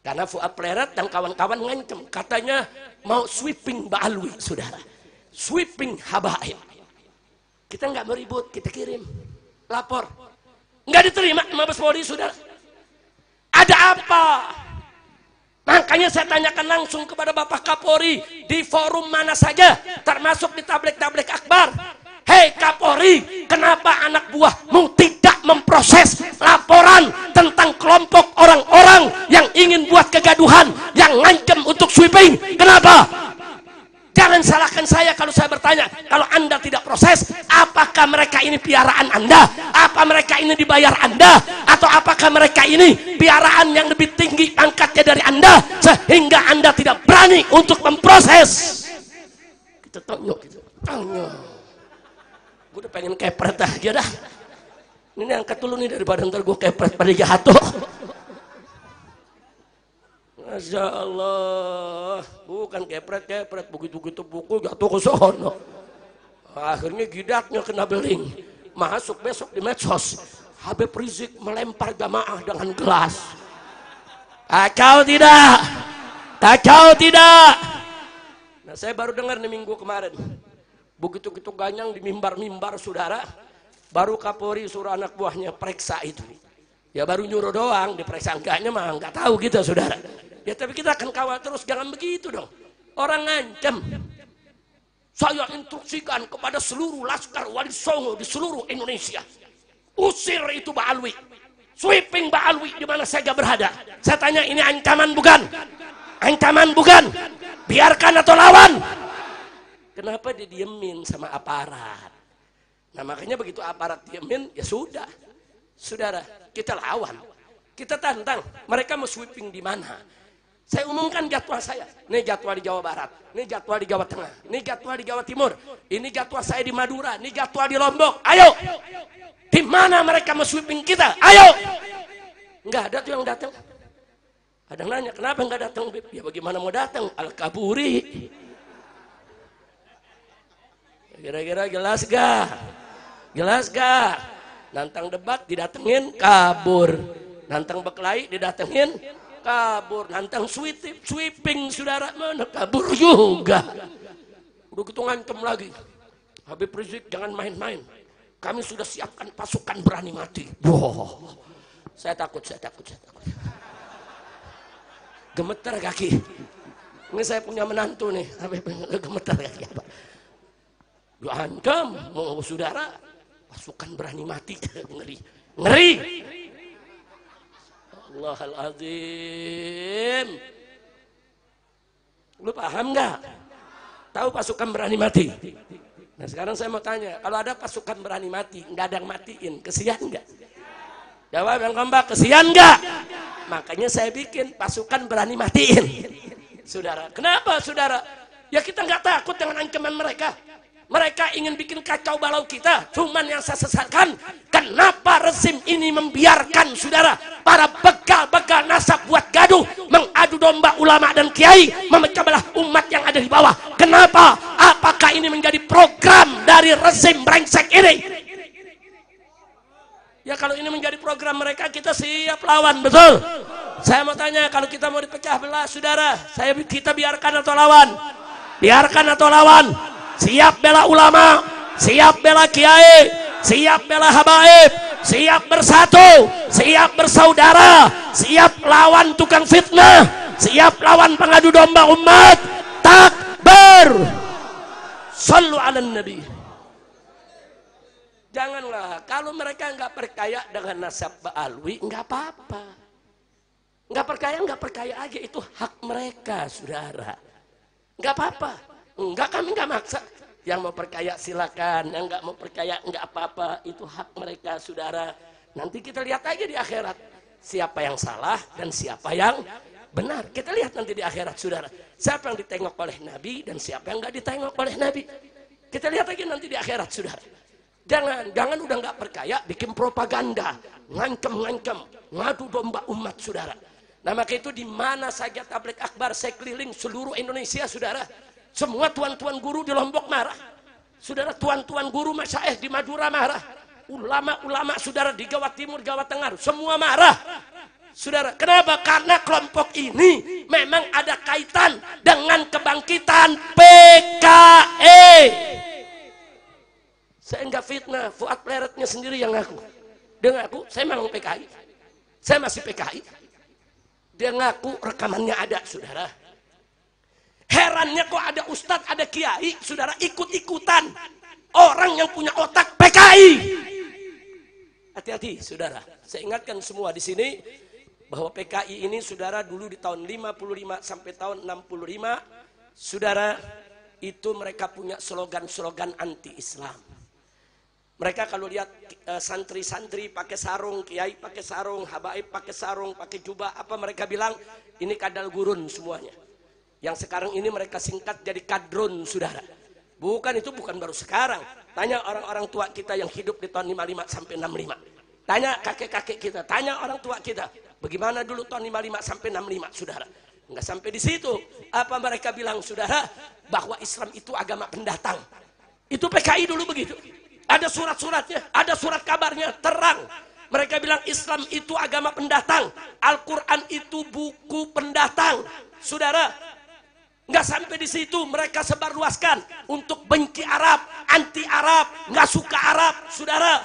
A: Karena Fuad Pleret dan kawan-kawan ngancem, katanya mau sweeping Mbak Alwi, saudara. Sweeping Habaib. Kita nggak mau ribut, kita kirim lapor. Nggak diterima Mabes Polri, saudara. Ada apa? Makanya saya tanyakan langsung kepada Bapak Kapolri di forum mana saja, termasuk di tablik-tablik akbar. Hei Kapolri, kenapa anak buahmu tidak memproses laporan tentang kelompok orang-orang yang ingin buat kegaduhan, yang ngancam untuk sweeping? Kenapa? Jangan salahkan saya kalau saya bertanya, kalau Anda tidak proses, apakah mereka ini piaraan Anda? Apa mereka ini dibayar Anda? Atau apakah mereka ini piaraan yang lebih tinggi pangkatnya dari Anda, sehingga Anda tidak berani untuk memproses? Kita tonyok, gitu. Tonyok. Gue udah pengen kepret aja dah. Ini angkat dulu nih daripada ntar gue kepret pada jatuh. Masya Allah, bukan kepret, begitu-begitu buku jatuh ke sono. Akhirnya gidatnya kena beling. Masuk besok di medsos, Habib Rizik melempar jamaah dengan gelas. Kacau tidak? Kacau tidak? Nah, saya baru dengar nih minggu kemarin. Begitu-gitu ganyang di mimbar-mimbar saudara, baru Kapolri suruh anak buahnya periksa itu. Ya baru nyuruh doang, diperiksa enggaknya mah nggak tahu kita saudara. Ya tapi kita akan kawal terus, jangan begitu dong. Orang ngancam. Saya instruksikan kepada seluruh Laskar Wali Songo di seluruh Indonesia, usir itu Mbak Alwi, sweeping Mbak Alwi di mana saja berada. Saya tanya, ini ancaman bukan? Ancaman bukan? Biarkan atau lawan? Kenapa didiemin sama aparat? Nah makanya begitu aparat diemin, ya sudah. Saudara, kita lawan. Kita tantang. Mereka mau sweeping di mana? Saya umumkan jadwal saya. Ini jadwal di Jawa Barat. Ini jadwal di Jawa Tengah. Ini jadwal di Jawa Timur. Ini jadwal saya di Madura. Ini jadwal di Lombok. Ayo. Di mana mereka mau sweeping kita? Ayo. Enggak ada tuh yang datang. Ada yang nanya, kenapa enggak datang? Ya bagaimana mau datang? Al-Kaburi. Kira-kira jelas gak? Jelas gak? Nantang debat didatengin kabur, nantang berkelahi didatengin kabur, nantang sweeping saudara mana kabur juga. Begitu ngancem lagi, Habib Rizik jangan main-main, kami sudah siapkan pasukan berani mati. Wow, saya takut. Gemeter kaki. Ini saya punya menantu nih, Habib gemeter kaki apa? Diancam, mau saudara, pasukan berani mati. Ngeri. Allahaladzim. Lu paham nggak? Tahu pasukan berani mati? Nah sekarang saya mau tanya, kalau ada pasukan berani mati, nggak ada yang matiin, kesian nggak? Jawab yang kompak, kesian nggak? Makanya saya bikin pasukan berani matiin. Saudara, kenapa saudara? Ya kita nggak takut dengan ancaman mereka. Mereka ingin bikin kacau balau kita. Cuman yang saya sesalkan, kenapa rezim ini membiarkan saudara para begal-begal nasab buat gaduh, mengadu domba ulama dan kiai, memecah belah umat yang ada di bawah. Kenapa? Apakah ini menjadi program dari rezim brengsek ini? Ya kalau ini menjadi program mereka, kita siap lawan, betul? Saya mau tanya, kalau kita mau dipecah belah saudara, kita biarkan atau lawan? Biarkan atau lawan? Siap bela ulama, siap bela kiai, siap bela habaib, siap bersatu, siap bersaudara, siap lawan tukang fitnah, siap lawan pengadu domba umat. Takbir. Sallu ala nabi. Janganlah, kalau mereka nggak percaya dengan nasab Mbak Alwi, nggak apa-apa. nggak percaya aja, itu hak mereka, saudara. Nggak apa-apa, kami nggak maksa. Yang mau percaya silakan, yang nggak mau percaya nggak apa-apa, itu hak mereka, saudara. Nanti kita lihat aja di akhirat siapa yang salah dan siapa yang benar. Kita lihat nanti di akhirat, saudara. Siapa yang ditengok oleh Nabi dan siapa yang nggak ditengok oleh Nabi. Kita lihat aja nanti di akhirat, saudara. Jangan udah nggak percaya bikin propaganda, ngancem, ngadu domba umat, saudara. Nah maka itu di mana saja tabligh akbar saya keliling seluruh Indonesia, saudara. Semua tuan-tuan guru di Lombok marah, saudara. Tuan-tuan guru masyaikh di Madura marah, ulama-ulama, saudara, di Jawa Timur, Jawa Tengah, semua marah, saudara. Kenapa? Karena kelompok ini memang ada kaitan dengan kebangkitan PKI. Saya enggak fitnah, Fuad Pleretnya sendiri yang ngaku. Dia ngaku, saya memang PKI. Saya masih PKI. Dia ngaku, rekamannya ada, saudara. Herannya kok ada ustadz, ada kiai, saudara, ikut-ikutan orang yang punya otak PKI. Hati-hati, saudara. Saya ingatkan semua di sini bahwa PKI ini, saudara, dulu di tahun 55 sampai tahun 65, saudara, itu mereka punya slogan-slogan anti-Islam. Mereka kalau lihat santri-santri pakai sarung, kiai pakai sarung, habaib pakai sarung, pakai jubah, apa mereka bilang? Ini kadal gurun semuanya. Yang sekarang ini mereka singkat jadi kadrun, saudara. Bukan, itu bukan baru sekarang. Tanya orang-orang tua kita yang hidup di tahun 55 sampai 65. Tanya kakek-kakek kita, tanya orang tua kita. Bagaimana dulu tahun 55 sampai 65, saudara? Enggak sampai di situ. Apa mereka bilang, saudara? Bahwa Islam itu agama pendatang. Itu PKI dulu begitu. Ada surat-suratnya, ada surat kabarnya, terang. Mereka bilang Islam itu agama pendatang. Al-Quran itu buku pendatang. Saudara, nggak sampai di situ, mereka sebarluaskan untuk benci Arab, anti Arab, nggak suka Arab, saudara.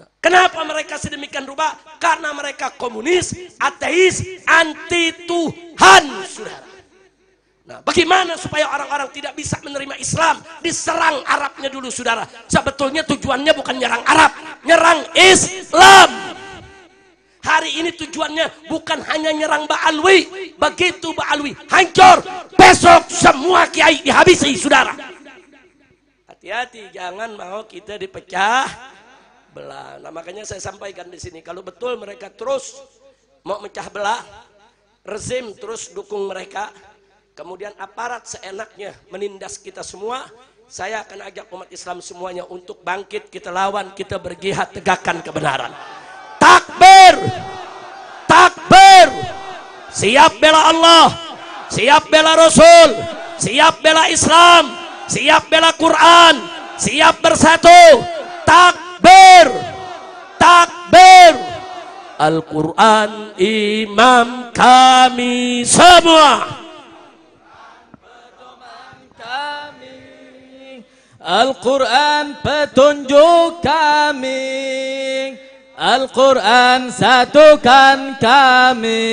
A: Nah, kenapa mereka sedemikian rupa? Karena mereka komunis, ateis, anti Tuhan, saudara. Nah, bagaimana supaya orang-orang tidak bisa menerima Islam? Diserang Arabnya dulu, saudara. Sebetulnya tujuannya bukan nyerang Arab, nyerang Islam. Hari ini tujuannya bukan hanya nyerang Ba'alwi. Begitu Ba'alwi hancur, besok semua kiai dihabisi, saudara. Hati-hati, jangan mau kita dipecah belah. Nah, makanya saya sampaikan di sini, kalau betul mereka terus mau mecah belah, rezim terus dukung mereka, kemudian aparat seenaknya menindas kita semua, saya akan ajak umat Islam semuanya untuk bangkit, kita lawan, kita berjihad, tegakkan kebenaran. Takbir, takbir, siap bela Allah, siap bela Rasul, siap bela Islam, siap bela Quran, siap bersatu. Takbir, takbir. Al-Quran imam kami semua.
B: Al-Quran petunjuk kami, Al-Quran satukan kami,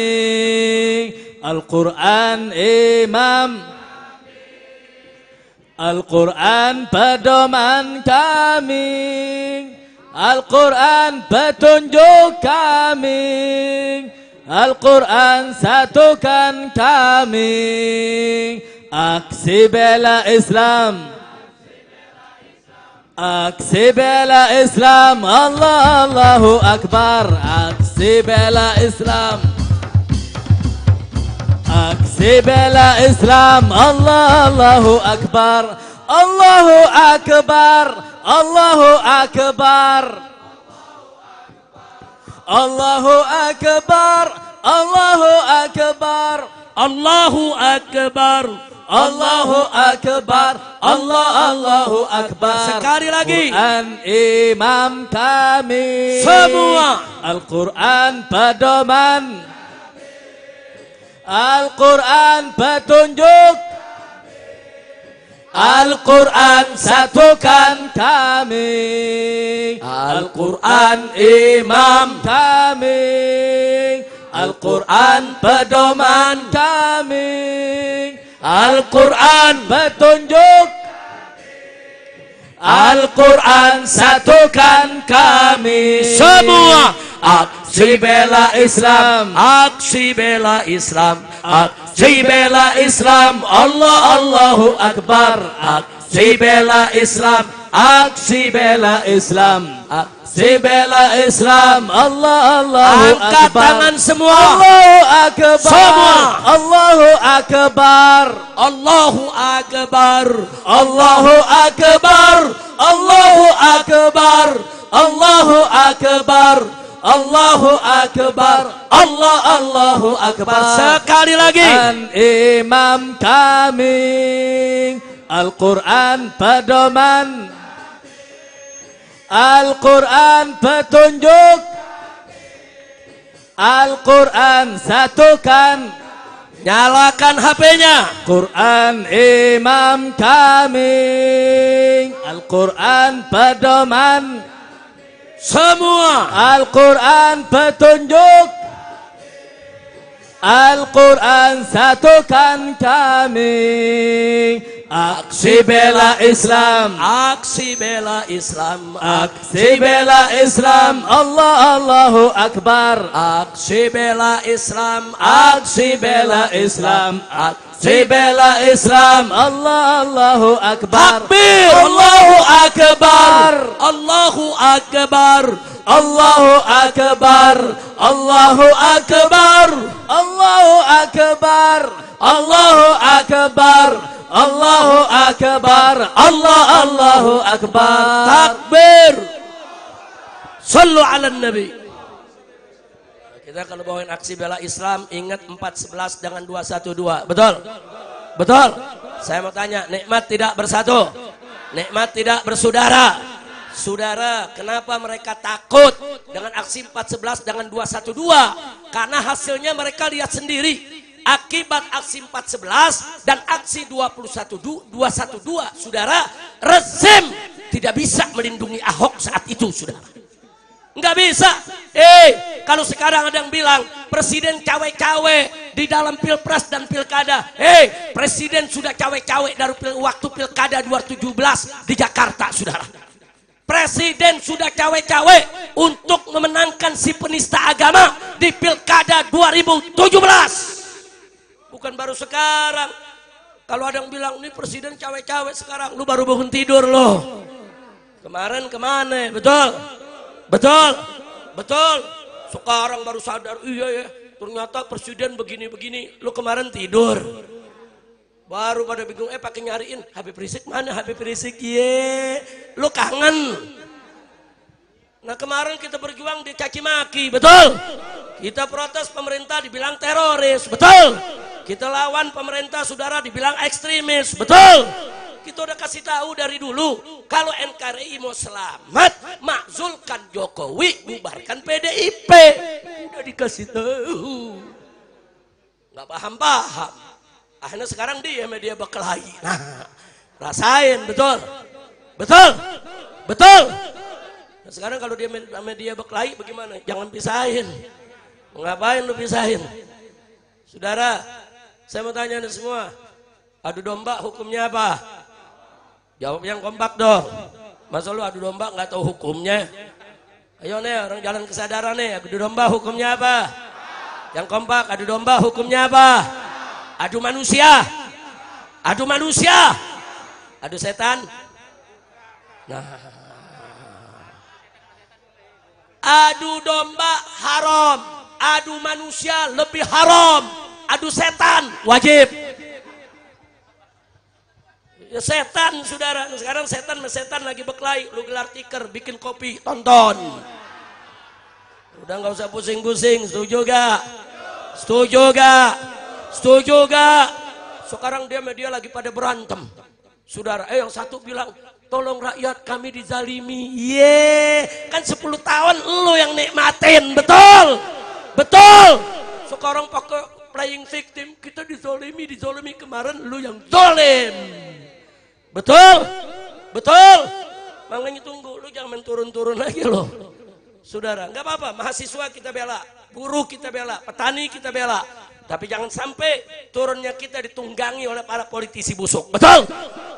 B: Al-Quran imam, Al-Quran pedoman kami, Al-Quran petunjuk kami, Al-Quran satukan kami. Aksi bela Islam, aksi bela Islam, Allah Allahu Akbar. Aksi bela Islam, aksi bela Islam, Allah Allahu Akbar. Allahu Akbar, Allahu Akbar, Allahu Akbar, Allahu Akbar,
A: Allahu Akbar,
B: Allahu Akbar, Allahu Akbar.
A: Sekali lagi.
B: Quran imam kami
A: semua,
B: Al-Quran pedoman, Al-Quran petunjuk, Al-Quran satukan kami, Al-Quran imam kami, Al-Quran pedoman kami, Al-Quran petunjuk, Al-Quran satukan kami semua. aksi bela Islam,
A: aksi bela Islam,
B: aksi bela Islam, Allah Allahu Akbar, aksi bela Islam, aksi bela Islam, aksi bela Islam, Allah Allahu Akbar.
A: Angkat tangan semua.
B: Allahu Akbar.
A: Semua.
B: Allahu Akbar.
A: Allahu Akbar.
B: Allahu Akbar. Allahu Akbar. Allahu Akbar. Allahu Akbar. Allahu Akbar.
A: Sekali lagi.
B: Dan imam kami, Al-Quran pedoman, Al-Quran petunjuk, Al-Quran satukan.
A: Nyalakan HP-nya.
B: Quran imam kami, Al-Quran pedoman,
A: Semua.
B: Al-Quran petunjuk, Al-Quran satukan kami. Aksi bela Islam,
A: Aksi bela Islam,
B: aksi bela Islam, Allah Allahu Akbar.
A: aksi bela Islam,
B: Aksi bela Islam, aksi bela Islam, Allah Allahu Akbar.
A: Takbir.
B: Allahu Akbar.
A: Allahu Akbar.
B: Allahu Akbar. Allahu Akbar. Allahu Akbar. Allahu Akbar. Allahu Akbar. Allahu Akbar.
A: Takbir. Sallu ala Nabi. Kita kalau bawain aksi bela Islam ingat 411 dengan 212. Betul? Betul? Saya mau tanya, nikmat tidak bersatu? Nikmat tidak bersaudara? Saudara, kenapa mereka takut dengan aksi 411 dengan 212? Karena hasilnya mereka lihat sendiri. Akibat aksi 411 dan aksi 212, saudara, rezim tidak bisa melindungi Ahok saat itu, saudara. Nggak bisa. Kalau sekarang ada yang bilang presiden cawe-cawe di dalam pilpres dan pilkada. Presiden sudah cawe-cawe dari waktu pilkada 2017 di Jakarta, saudara. Presiden sudah cawe-cawe untuk memenangkan si penista agama di pilkada 2017. Bukan baru sekarang. Kalau ada yang bilang ini presiden cawe-cawe sekarang, lu baru bangun tidur loh. Kemarin kemana? Betul? Betul? Betul? Sekarang baru sadar, iya ya, ternyata presiden begini-begini. Lu kemarin tidur. Baru pada bingung, pakai nyariin Habib Rizik mana? Habib Rizik, lu kangen. Nah kemarin kita berjuang dicaci maki, betul? Kita protes pemerintah dibilang teroris, betul? Kita lawan pemerintah saudara dibilang ekstremis, betul? Kita udah kasih tahu dari dulu, kalau NKRI mau selamat, makzulkan Jokowi, bubarkan PDIP. Udah dikasih tahu, nggak paham-paham. Akhirnya sekarang dia media berkelahi. Nah, rasain, betul? Betul? Betul? Nah, sekarang kalau dia media berkelahi bagaimana? Jangan pisahin. Ngapain lu pisahin? Saudara, saya mau tanya nih semua. Adu domba hukumnya apa? Jawab yang kompak dong. Masa lu adu domba nggak tahu hukumnya? Ayo nih orang jalan kesadaran nih. Adu domba hukumnya apa? Yang kompak, adu domba hukumnya apa? Adu manusia. Adu manusia. Adu setan. Nah, adu domba haram, adu manusia lebih haram, adu setan wajib. Ya setan saudara, sekarang setan lagi berkelahi, lu gelar tikar, bikin kopi, tonton. Udah nggak usah pusing-pusing, setuju gak? Setuju gak? Setuju gak? Sekarang dia lagi pada berantem. Saudara, yang satu bilang, tolong rakyat kami dizalimi. Kan 10 tahun lu yang nikmatin, betul? Betul? Sekarang pakai playing victim, kita dizalimi kemarin lu yang zalim. Betul? Betul? Makanya tunggu, lu jangan menturun-turun lagi loh. Saudara, nggak apa-apa, mahasiswa kita bela, buruh kita bela, petani kita bela. Tapi jangan sampai turunnya kita ditunggangi oleh para politisi busuk. Betul?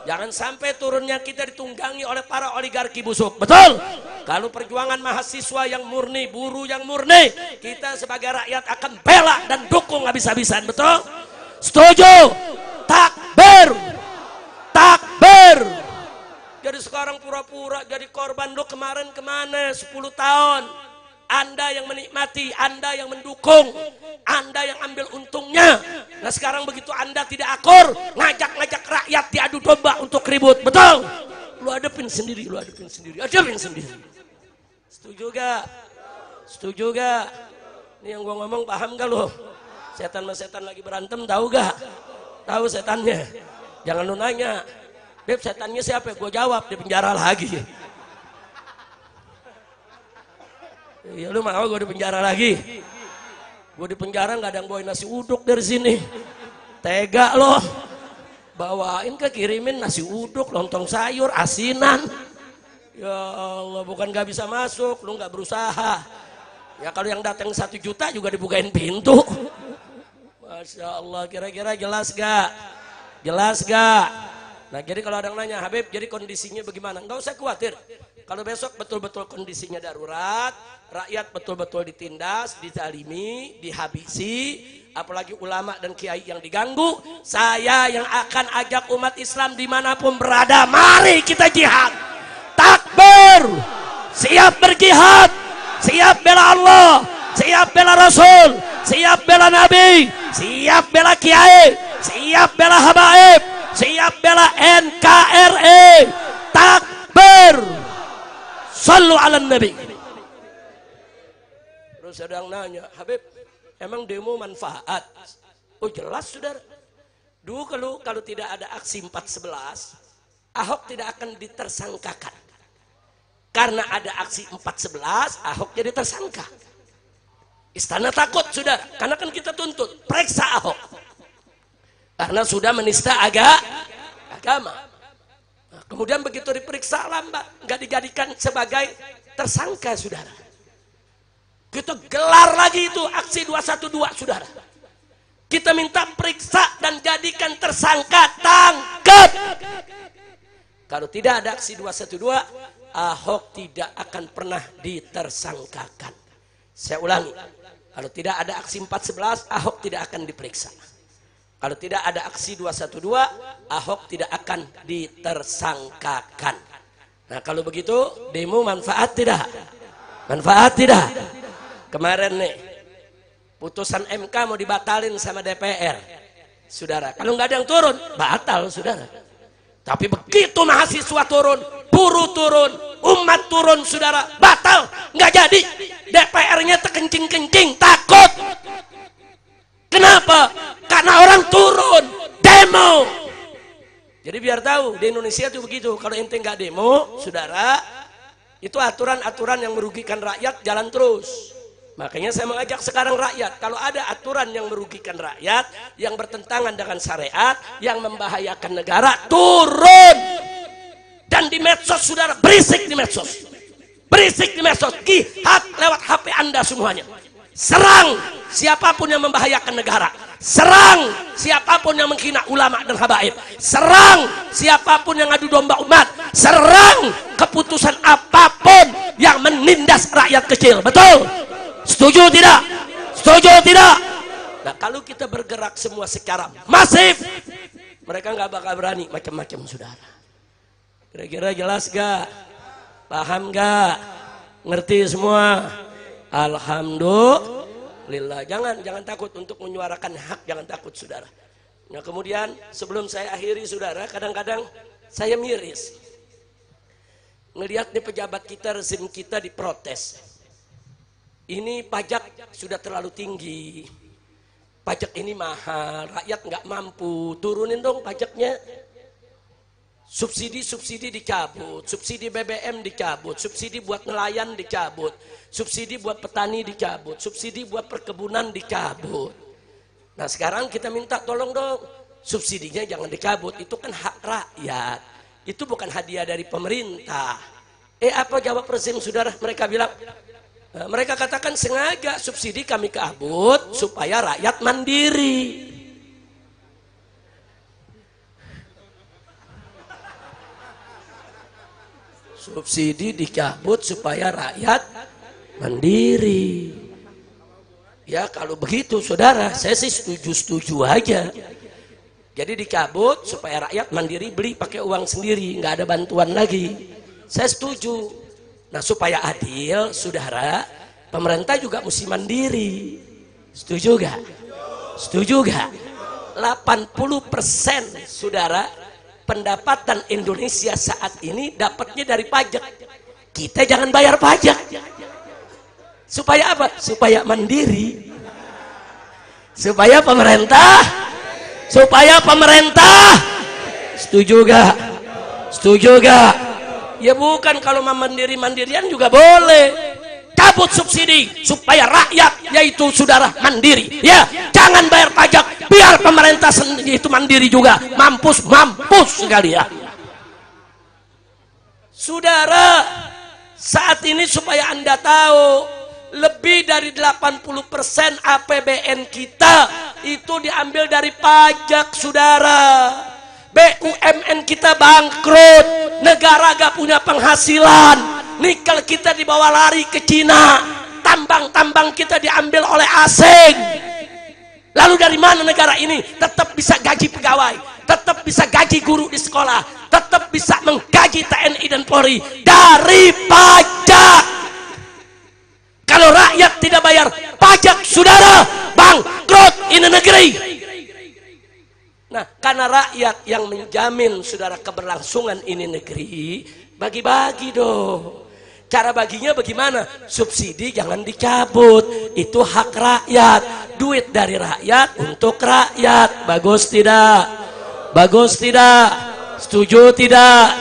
A: Jangan sampai turunnya kita ditunggangi oleh para oligarki busuk. Betul? Kalau perjuangan mahasiswa yang murni, buruh yang murni, kita sebagai rakyat akan bela dan dukung habis-habisan. Betul? Setuju? Takbir! Takbir! Jadi sekarang pura-pura jadi korban. Lo kemarin kemana 10 tahun? Anda yang menikmati, Anda yang mendukung, Anda yang ambil untungnya. Nah sekarang begitu Anda tidak akur, ngajak-ngajak rakyat diadu domba untuk ribut. Betul? Lu hadapin sendiri, lu hadapin sendiri, hadapin sendiri. Setuju gak? Setuju gak? Ini yang gua ngomong paham gak lu? Setan sama setan lagi berantem, tahu gak? Tahu setannya? Jangan lu nanya, Beb setannya siapa? Gue jawab, di penjara lagi. Ya lu mau gue di penjara lagi? Gue di penjara nggak ada yang bawain nasi uduk dari sini. Tega loh. Bawain ke kirimin nasi uduk, lontong sayur, asinan. Ya Allah, bukan nggak bisa masuk, lu nggak berusaha. Ya kalau yang datang 1 juta juga dibukain pintu. Masya Allah, kira-kira jelas gak? Jelas gak? Nah jadi kalau ada yang nanya, Habib jadi kondisinya bagaimana? Nggak usah khawatir. Kalau besok betul-betul kondisinya darurat, rakyat betul-betul ditindas, dizalimi, dihabisi, apalagi ulama dan kiai yang diganggu, saya yang akan ajak umat Islam dimanapun berada, mari kita jihad. Takbir! Siap berjihad, siap bela Allah, siap bela Rasul, siap bela Nabi, siap bela kiai, siap bela habaib, siap bela NKRI. Takbir! Sallu ala Nabi. Terus ada yang nanya, Habib, emang demo manfaat? Oh jelas saudara. Dulu kalau tidak ada aksi 411, Ahok tidak akan ditersangkakan. Karena ada aksi 411, Ahok jadi tersangka. Istana takut saudara, karena kan kita tuntut, periksa Ahok. Karena sudah menista agama. Nah, kemudian begitu diperiksa lambat, nggak dijadikan sebagai tersangka saudara. Kita gelar lagi itu aksi 212 saudara. Kita minta periksa dan jadikan tersangka, tangkap. Kalau tidak ada aksi 212, Ahok tidak akan pernah ditersangkakan. Saya ulangi, kalau tidak ada aksi 411, Ahok tidak akan diperiksa. Kalau tidak ada aksi 212, Ahok tidak akan ditersangkakan. Nah kalau begitu, demo manfaat tidak? Manfaat tidak? Kemarin nih, putusan MK mau dibatalin sama DPR. Saudara, kalau nggak ada yang turun, batal saudara. Tapi begitu mahasiswa turun, buruh turun, umat turun saudara, batal. Nggak jadi. DPR-nya terkencing-kencing, takut. Kenapa? Karena orang turun, demo. Jadi biar tahu di Indonesia itu begitu. Kalau ente nggak demo, saudara, itu aturan-aturan yang merugikan rakyat jalan terus. Makanya saya mengajak sekarang rakyat, kalau ada aturan yang merugikan rakyat, yang bertentangan dengan syariat, yang membahayakan negara, turun. Dan di medsos saudara, berisik di medsos. Berisik di medsos, jihad lewat HP Anda semuanya. Serang siapapun yang membahayakan negara. Serang siapapun yang menghina ulama dan habaib. Serang siapapun yang adu domba umat. Serang keputusan apapun yang menindas rakyat kecil. Betul? Setuju tidak? Setuju tidak? Nah kalau kita bergerak semua secara masif, mereka nggak bakal berani macam-macam saudara. Kira-kira jelas gak? Paham gak? Ngerti semua? Alhamdulillah. Jangan takut untuk menyuarakan hak, jangan takut saudara. Nah kemudian sebelum saya akhiri saudara, kadang-kadang saya miris ngelihat nih pejabat kita, rezim kita diprotes. Ini pajak sudah terlalu tinggi, pajak ini mahal, rakyat nggak mampu, turunin dong pajaknya. Subsidi dicabut, subsidi BBM dicabut, subsidi buat nelayan dicabut, subsidi buat petani dicabut, subsidi buat perkebunan dicabut. Nah sekarang kita minta tolong dong, subsidinya jangan dicabut, itu kan hak rakyat, itu bukan hadiah dari pemerintah. Apa jawab rezim saudara? Mereka bilang, Nah, mereka katakan sengaja subsidi kami cabut supaya rakyat mandiri. Subsidi dicabut supaya rakyat mandiri. Ya kalau begitu saudara, saya sih setuju-setuju aja. Jadi dicabut supaya rakyat mandiri, beli pakai uang sendiri, nggak ada bantuan lagi. Saya setuju. Nah supaya adil saudara, pemerintah juga mesti mandiri. Setuju gak? Setuju gak? 80% saudara, pendapatan Indonesia saat ini dapatnya dari pajak. Kita jangan bayar pajak. Supaya apa? Supaya mandiri. Supaya pemerintah setuju gak? Setuju gak? Ya bukan, kalau mandiri-mandirian juga boleh. Cabut subsidi supaya rakyat yaitu saudara mandiri. Ya, jangan bayar pajak, biar pemerintah itu mandiri juga. Mampus sekali ya. Saudara, saat ini supaya Anda tahu, lebih dari 80% APBN kita itu diambil dari pajak saudara. BUMN kita bangkrut, negara gak punya penghasilan. Nikel kita dibawa lari ke Cina, tambang-tambang kita diambil oleh asing. Lalu dari mana negara ini tetap bisa gaji pegawai, tetap bisa gaji guru di sekolah, tetap bisa menggaji TNI dan Polri? Dari pajak. Kalau rakyat tidak bayar pajak saudara, bangkrut ini negeri. Nah, karena rakyat yang menjamin saudara keberlangsungan ini negeri, bagi-bagi dong. Cara baginya bagaimana? Subsidi jangan dicabut, itu hak rakyat, duit dari rakyat untuk rakyat. Bagus tidak? Bagus tidak? Setuju tidak?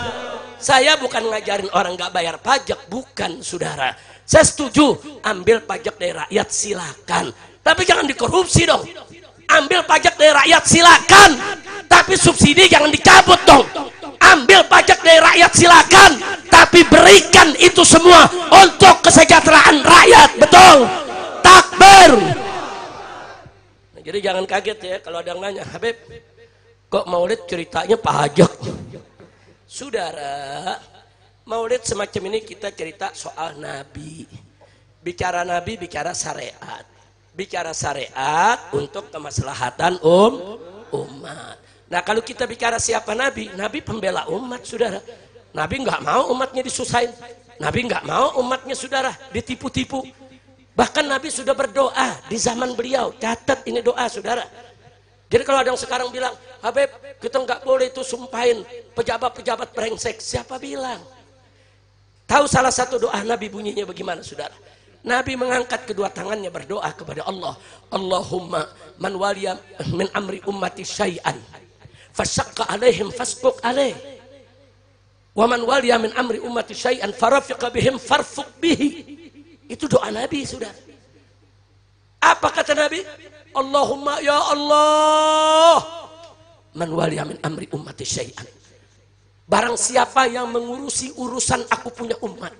A: Saya bukan ngajarin orang nggak bayar pajak, bukan saudara. Saya setuju ambil pajak dari rakyat silakan, tapi jangan dikorupsi dong. Ambil pajak dari rakyat silakan, tapi subsidi jangan dicabut dong. Ambil pajak dari rakyat silakan, tapi berikan itu semua untuk kesejahteraan rakyat. Betul? Takbir. Nah, jadi jangan kaget ya kalau ada yang nanya, Habib, kok Maulid ceritanya pajak? Saudara, Maulid semacam ini kita cerita soal Nabi. Bicara Nabi, bicara syariat. Bicara syariat untuk kemaslahatan umat. Nah kalau kita bicara siapa Nabi, Nabi pembela umat saudara. Nabi nggak mau umatnya disusahin. Nabi nggak mau umatnya saudara ditipu-tipu. Bahkan Nabi sudah berdoa di zaman beliau. Catat ini doa saudara. Jadi kalau ada yang sekarang bilang, Habib kita nggak boleh itu sumpahin pejabat-pejabat brengsek. Siapa bilang? Tahu salah satu doa Nabi bunyinya bagaimana saudara? Nabi mengangkat kedua tangannya berdoa kepada Allah. Allahumma man waliya min amri ummati syai'an fasaqqa alaihim fasquq alaih. Wa man waliya min amri ummati syai'an farafiqa bihim farfuq bihi. Itu doa Nabi sudah. Apa kata Nabi? Allahumma ya Allah man waliya min amri ummati syai'an. Barang siapa yang mengurusi urusan aku punya umat.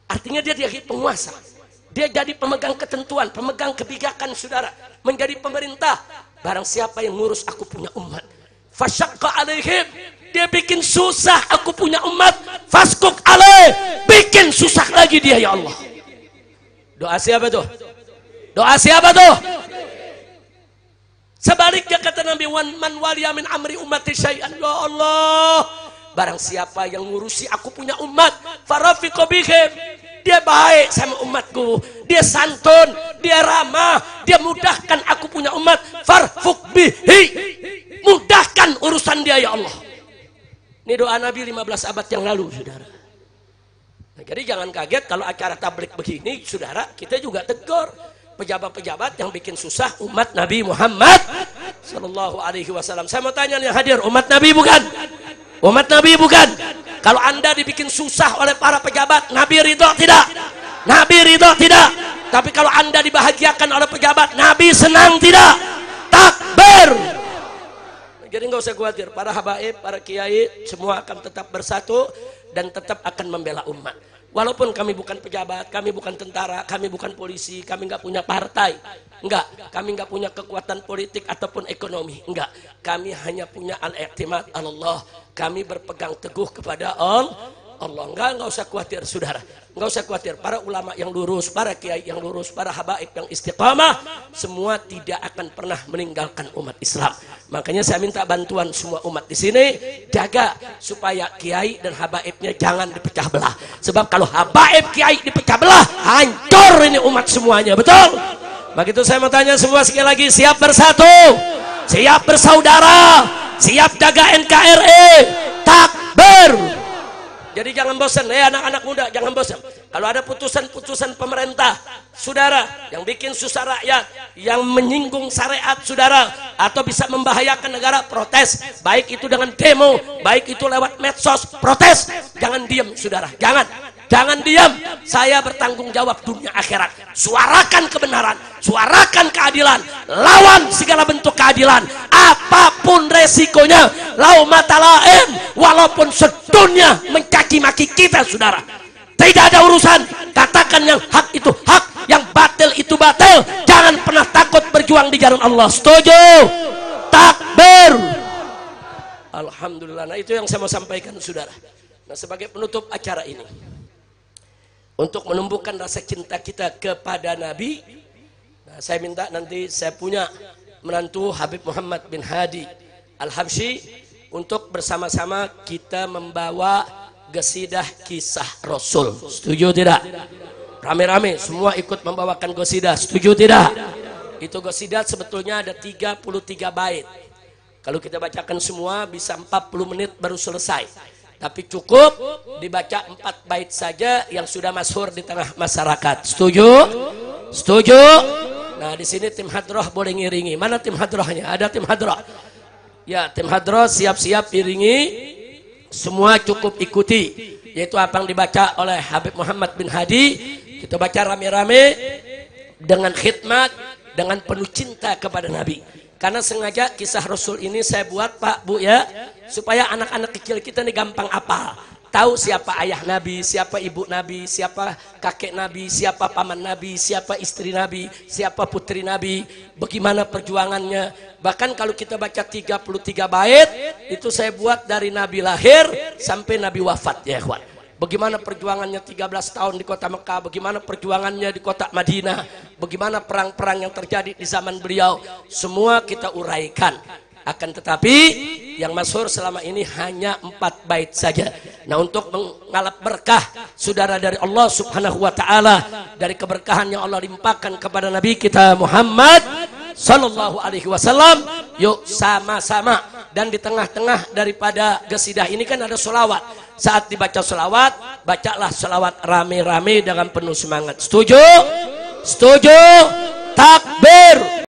A: Artinya dia jadi penguasa. Dia jadi pemegang ketentuan, pemegang kebijakan saudara, menjadi pemerintah. Barang siapa yang ngurus aku punya umat, fasyaqqa alaihim, dia bikin susah aku punya umat, fasquq alaih, bikin susah lagi dia ya Allah. Doa siapa tuh? Doa siapa tuh? Sebaliknya kata Nabi, man waliya min amri ummati syai'an, ya Allah, barang siapa yang ngurusi aku punya umat, farafiqa bihim, dia baik sama umatku, dia santun, dia ramah, dia mudahkan aku punya umat, farfuq bihi, mudahkan urusan dia ya Allah. Ini doa Nabi 15 abad yang lalu saudara. Nah, jadi jangan kaget kalau acara tablik begini saudara, kita juga tegur pejabat-pejabat yang bikin susah umat Nabi Muhammad sallallahu alaihi wasallam. Saya mau tanya yang hadir, umat Nabi bukan? Umat Nabi bukan? Kalau Anda dibikin susah oleh para pejabat, Nabi ridho tidak? Nabi ridho tidak? Tapi kalau Anda dibahagiakan oleh pejabat, Nabi senang tidak? Takbir. Jadi nggak usah khawatir, para habaib, para kiai semua akan tetap bersatu dan tetap akan membela umat. Walaupun kami bukan pejabat, kami bukan tentara, kami bukan polisi, kami nggak punya partai, enggak, kami nggak punya kekuatan politik ataupun ekonomi, enggak, kami hanya punya al-i'timad Allah, kami berpegang teguh kepada Allah. Enggak usah khawatir saudara, enggak usah khawatir. Para ulama yang lurus, para kiai yang lurus, para habaib yang istiqamah, semua tidak akan pernah meninggalkan umat Islam. Makanya saya minta bantuan semua umat di sini, jaga supaya kiai dan habaibnya jangan dipecah belah. Sebab kalau habaib kiai dipecah belah, hancur ini umat semuanya, betul? Begitu saya mau tanya semua sekali lagi, siap bersatu, siap bersaudara, siap jaga NKRI, takbir. Jadi jangan bosan, anak-anak muda jangan bosan. Kalau ada putusan-putusan pemerintah, saudara, yang bikin susah rakyat, yang menyinggung syariat saudara, atau bisa membahayakan negara, protes. Baik itu dengan demo, baik itu lewat medsos, protes. Jangan diam saudara, jangan diam. Saya bertanggung jawab dunia akhirat. Suarakan kebenaran, suarakan keadilan, lawan segala bentuk keadilan, apapun resikonya. Lau matalain, walaupun sedunia mencaci maki kita saudara, tidak ada urusan. Katakan yang hak itu hak, yang batil itu batil. Jangan pernah takut berjuang di jalan Allah. Setuju? Takbir. Alhamdulillah. Nah itu yang saya mau sampaikan saudara. Nah sebagai penutup acara ini, untuk menumbuhkan rasa cinta kita kepada Nabi, nah, saya minta nanti saya punya menantu Habib Muhammad bin Hadi Al-Habsyi untuk bersama-sama kita membawa qasidah kisah Rasul. Setuju tidak? Rame-rame semua ikut membawakan qasidah. Setuju tidak? Itu qasidah sebetulnya ada 33 bait. Kalau kita bacakan semua bisa 40 menit baru selesai. Tapi cukup dibaca 4 bait saja yang sudah masyhur di tengah masyarakat. Setuju? Setuju? Nah, di sini tim hadroh boleh ngiringi. Mana tim hadrohnya? Ada tim hadroh. Ya, tim hadroh siap-siap iringi. Semua cukup ikuti. Yaitu apa yang dibaca oleh Habib Muhammad bin Hadi. Kita baca rame-rame dengan khidmat, dengan penuh cinta kepada Nabi. Karena sengaja kisah Rasul ini saya buat Pak Bu ya, supaya anak-anak kecil kita nih gampang apal. Tahu siapa ayah Nabi, siapa ibu Nabi, siapa kakek Nabi, siapa paman Nabi, siapa istri Nabi, siapa putri Nabi, bagaimana perjuangannya. Bahkan kalau kita baca 33 bait, itu saya buat dari Nabi lahir sampai Nabi wafat ya ikhwan. Bagaimana perjuangannya 13 tahun di kota Mekah, bagaimana perjuangannya di kota Madinah, bagaimana perang-perang yang terjadi di zaman beliau, semua kita uraikan. Akan tetapi yang masyhur selama ini hanya 4 bait saja. Nah, untuk mengalap berkah saudara dari Allah Subhanahu wa taala, dari keberkahan yang Allah limpahkan kepada Nabi kita Muhammad sallallahu alaihi wasallam, yuk sama-sama. Dan di tengah-tengah daripada qasidah ini kan ada sholawat. Saat dibaca sholawat, bacalah sholawat rame-rame dengan penuh semangat. Setuju? Setuju? Takbir.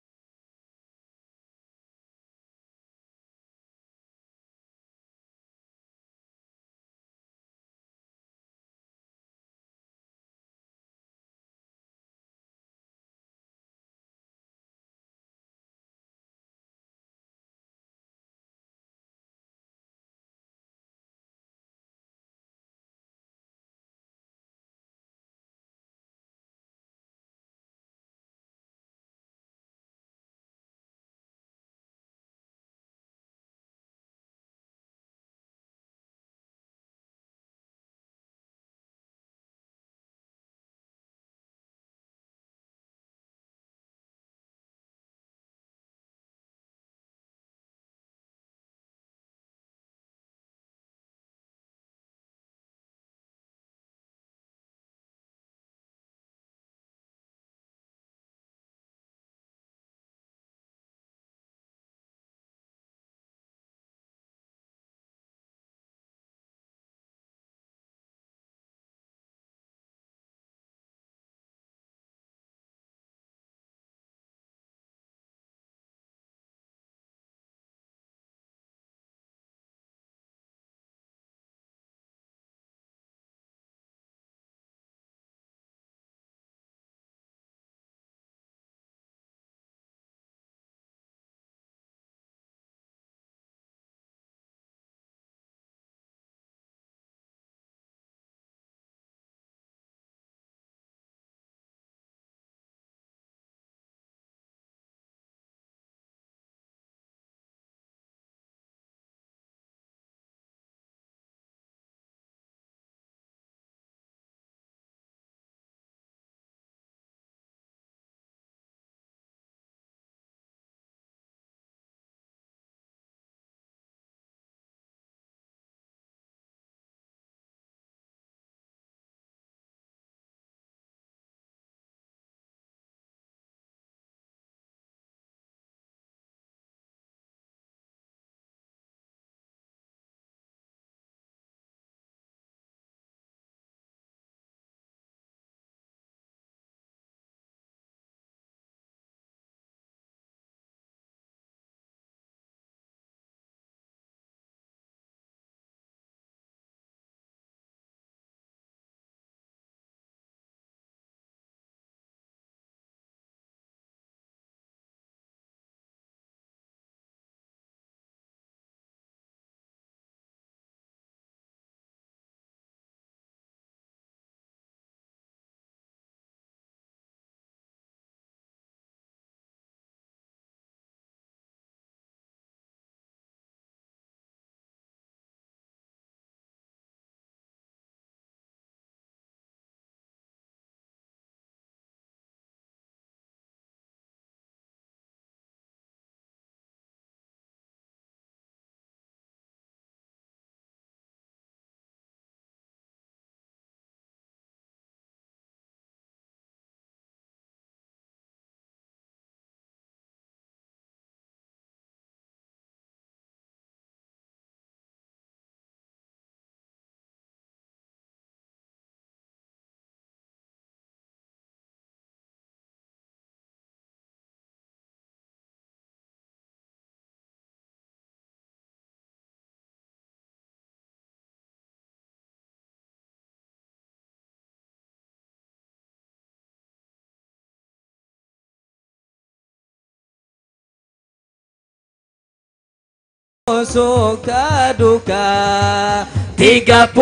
B: suka duka. 35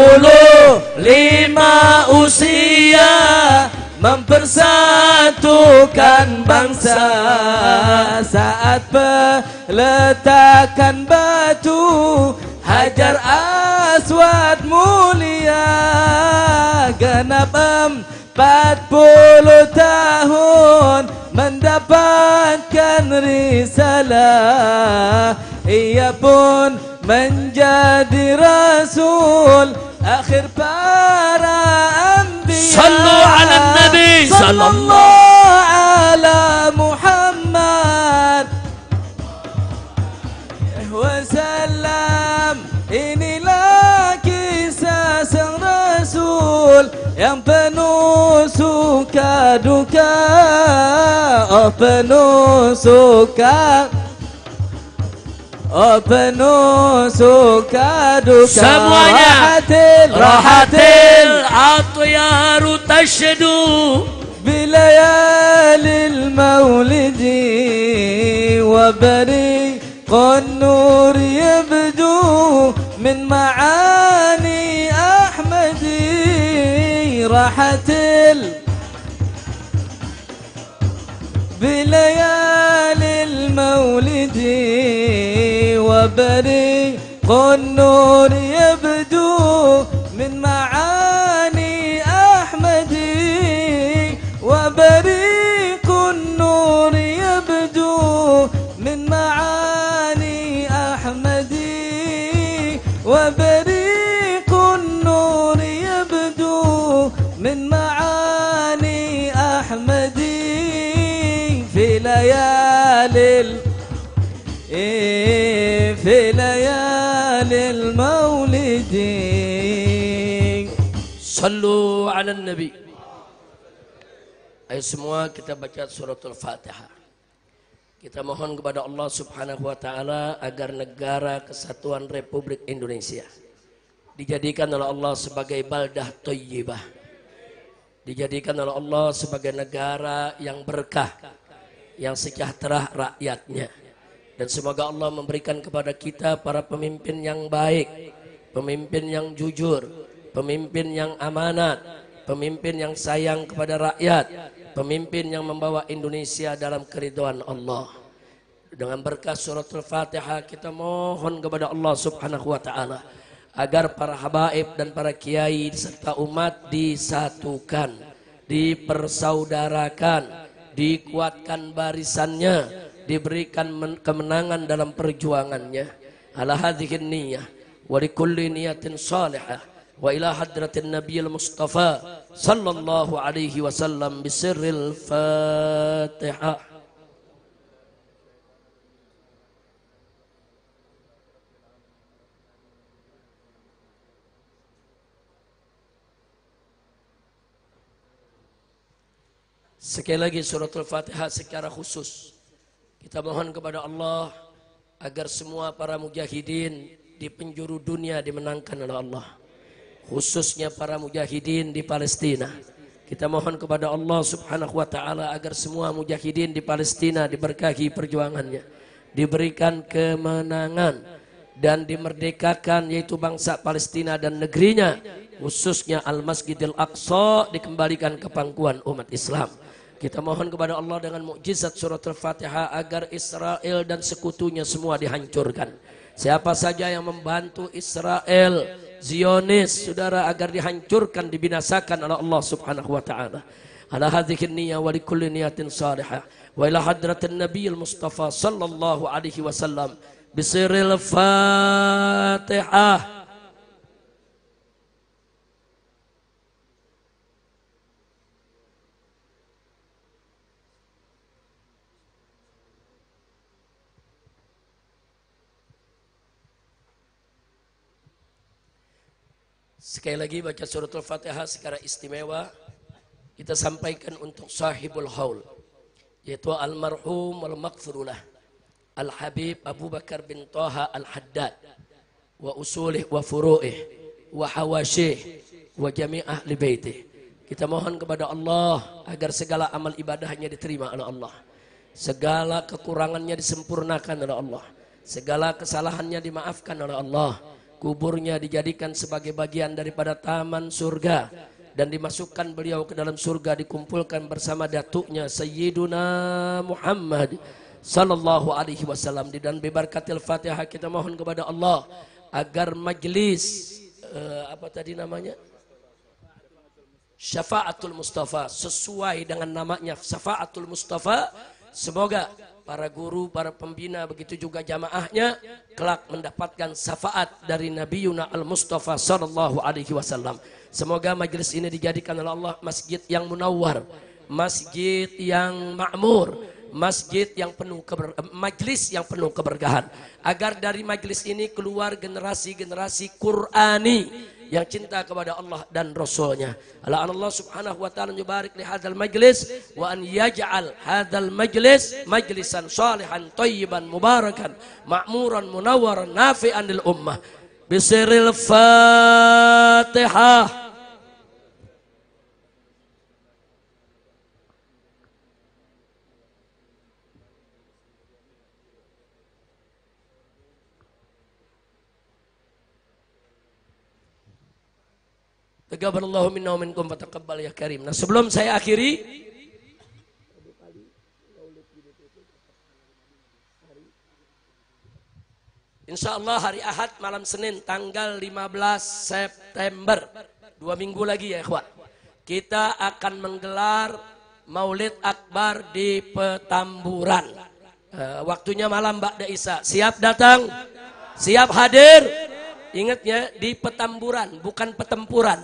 B: usia mempersatukan bangsa. Saat peletakan batu Hajar Aswad mulia, genap 40 tahun mendapatkan risalah. Ia pun menjadi rasul akhir para anbiya.
A: Sallu ala nabi
B: sallallahu ala Muhammad wasallam. Inilah kisah sang rasul yang penuh suka duka. Oh penuh suka, oh penuh suka duka.
A: Semuanya rahatil atyaru tashdu
B: bilayalil maulidi wa bariqun nur yabdu min ma'ani ahmadi. Rahatil bilayalil maulidi wa bariqun nur yabdu min ma'ani ahmadi. Wa bariqun nur yabdu min ma'ani ahmadi. Wa bariqun nur yabdu min ma'ani ahmadi. في ليالي المولد.
A: Sallu ala nabi. Ayo semua kita baca suratul Fatihah. Kita mohon kepada Allah Subhanahu wa taala agar negara kesatuan Republik Indonesia dijadikan oleh Allah sebagai baldah thayyibah, dijadikan oleh Allah sebagai negara yang berkah, yang sejahtera rakyatnya. Dan semoga Allah memberikan kepada kita para pemimpin yang baik, pemimpin yang jujur, pemimpin yang amanat, pemimpin yang sayang kepada rakyat, pemimpin yang membawa Indonesia dalam keridhaan Allah. Dengan berkah suratul Fatihah kita mohon kepada Allah Subhanahu wa taala agar para habaib dan para kiai serta umat disatukan, dipersaudarakan, dikuatkan barisannya, diberikan kemenangan dalam perjuangannya. Ala hadhihi niyyah wa likulli niyatin salihah wa ila hadratin nabiyil mustafa sallallahu alaihi wasallam bisirril Fatihah. Sekali lagi suratul Fatihah secara khusus kita mohon kepada Allah agar semua para mujahidin di penjuru dunia dimenangkan oleh Allah, khususnya para mujahidin di Palestina. Kita mohon kepada Allah Subhanahu wa taala agar semua mujahidin di Palestina diberkahi perjuangannya, diberikan kemenangan dan dimerdekakan, yaitu bangsa Palestina dan negerinya, khususnya Al-Masjidil Aqsa dikembalikan ke pangkuan umat Islam. Kita mohon kepada Allah dengan mukjizat suratul Fatihah agar Israel dan sekutunya semua dihancurkan. Siapa saja yang membantu Israel, Zionis, saudara, agar dihancurkan, dibinasakan oleh Allah Subhanahu wa taala. Ala hadhihi niyyah wa likulli niyatin salihah wa ila hadratin nabiyil mustafa sallallahu alaihi wasallam bisirril Fatihah. Sekali lagi baca suratul Fatihah secara istimewa kita sampaikan untuk sahibul haul, yaitu almarhum wal maghfurullah Al-Habib Abu Bakar bin Toha Al-Haddad wa usulih wa furu'ih wa hawashih wa jami' ahli baitih. Kita mohon kepada Allah agar segala amal ibadahnya diterima oleh Allah, segala kekurangannya disempurnakan oleh Allah, segala kesalahannya dimaafkan oleh Allah, kuburnya dijadikan sebagai bagian daripada taman surga, dan dimasukkan beliau ke dalam surga, dikumpulkan bersama datuknya Sayyiduna Muhammad sallallahu alaihi wasallam. Dan beberkatil Fatihah kita mohon kepada Allah agar majlis apa tadi namanya? Syafa'atul Mustafa, sesuai dengan namanya Syafa'atul Mustafa. Semoga para guru, para pembina, begitu juga jamaahnya kelak mendapatkan syafaat dari Nabiuna Al-Mustafa sallallahu alaihi wasallam. Semoga majlis ini dijadikan oleh Allah masjid yang munawwar, masjid yang makmur, masjid yang penuh majlis yang penuh keberkahan, agar dari majlis ini keluar generasi-generasi Qur'ani yang cinta kepada Allah dan Rasulnya. Allah subhanahu wa ta'ala yubarik li hadzal majlis wa an yaj'al hadzal majlis majlisan salihan thayyiban mubarakan ma'muran munawwaran nafi'an lil ummah. Bisiril Fatihah. Taqabbalallahu minna wa minkum wa taqabbal ya karim. Nah, sebelum saya akhiri, insya Allah hari Ahad malam Senin tanggal 15 September, 2 minggu lagi ya ikhwan, kita akan menggelar Maulid Akbar di Petamburan. Waktunya malam Ba'da Isya. Siap datang? Siap hadir? Ingatnya di Petamburan, bukan Petempuran.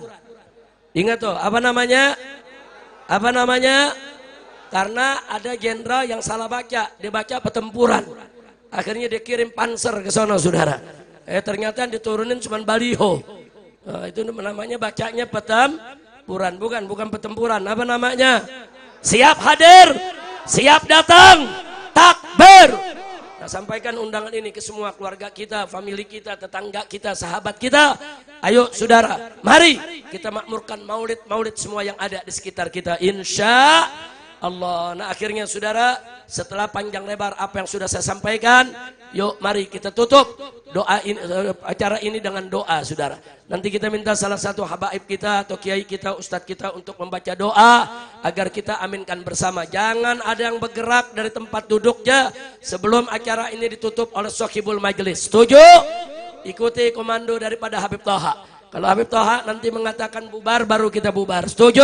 A: Ingat tuh, apa namanya? Apa namanya? Karena ada jenderal yang salah baca, dia baca Petempuran. Akhirnya dia kirim panser ke sana, saudara. Ternyata diturunin cuma baliho. Itu namanya bacanya Petampuran, bukan Petempuran. Apa namanya? Siap hadir, siap datang, takbir. Nah, sampaikan undangan ini ke semua keluarga kita, famili kita, tetangga kita, sahabat kita. Ayo saudara, mari kita makmurkan maulid semua yang ada di sekitar kita, insya Allah. Nah, akhirnya saudara, setelah panjang lebar apa yang sudah saya sampaikan, yuk mari kita tutup doa ini, acara ini dengan doa saudara. Nanti kita minta salah satu habaib kita atau kiai kita, ustadz kita untuk membaca doa agar kita aminkan bersama. Jangan ada yang bergerak dari tempat duduknya sebelum acara ini ditutup oleh Sohibul Majlis. Setuju? Ikuti komando daripada Habib Thaha. Kalau Habib Thaha nanti mengatakan bubar, baru kita bubar. Setuju?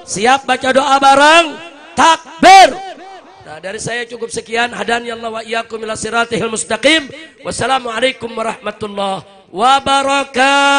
A: Siap baca doa bareng? Takbir! Nah, dari saya cukup sekian. Hadani Allah wa iyyakum ila siratihil mustaqim. Wassalamualaikum warahmatullahi wabarakatuh.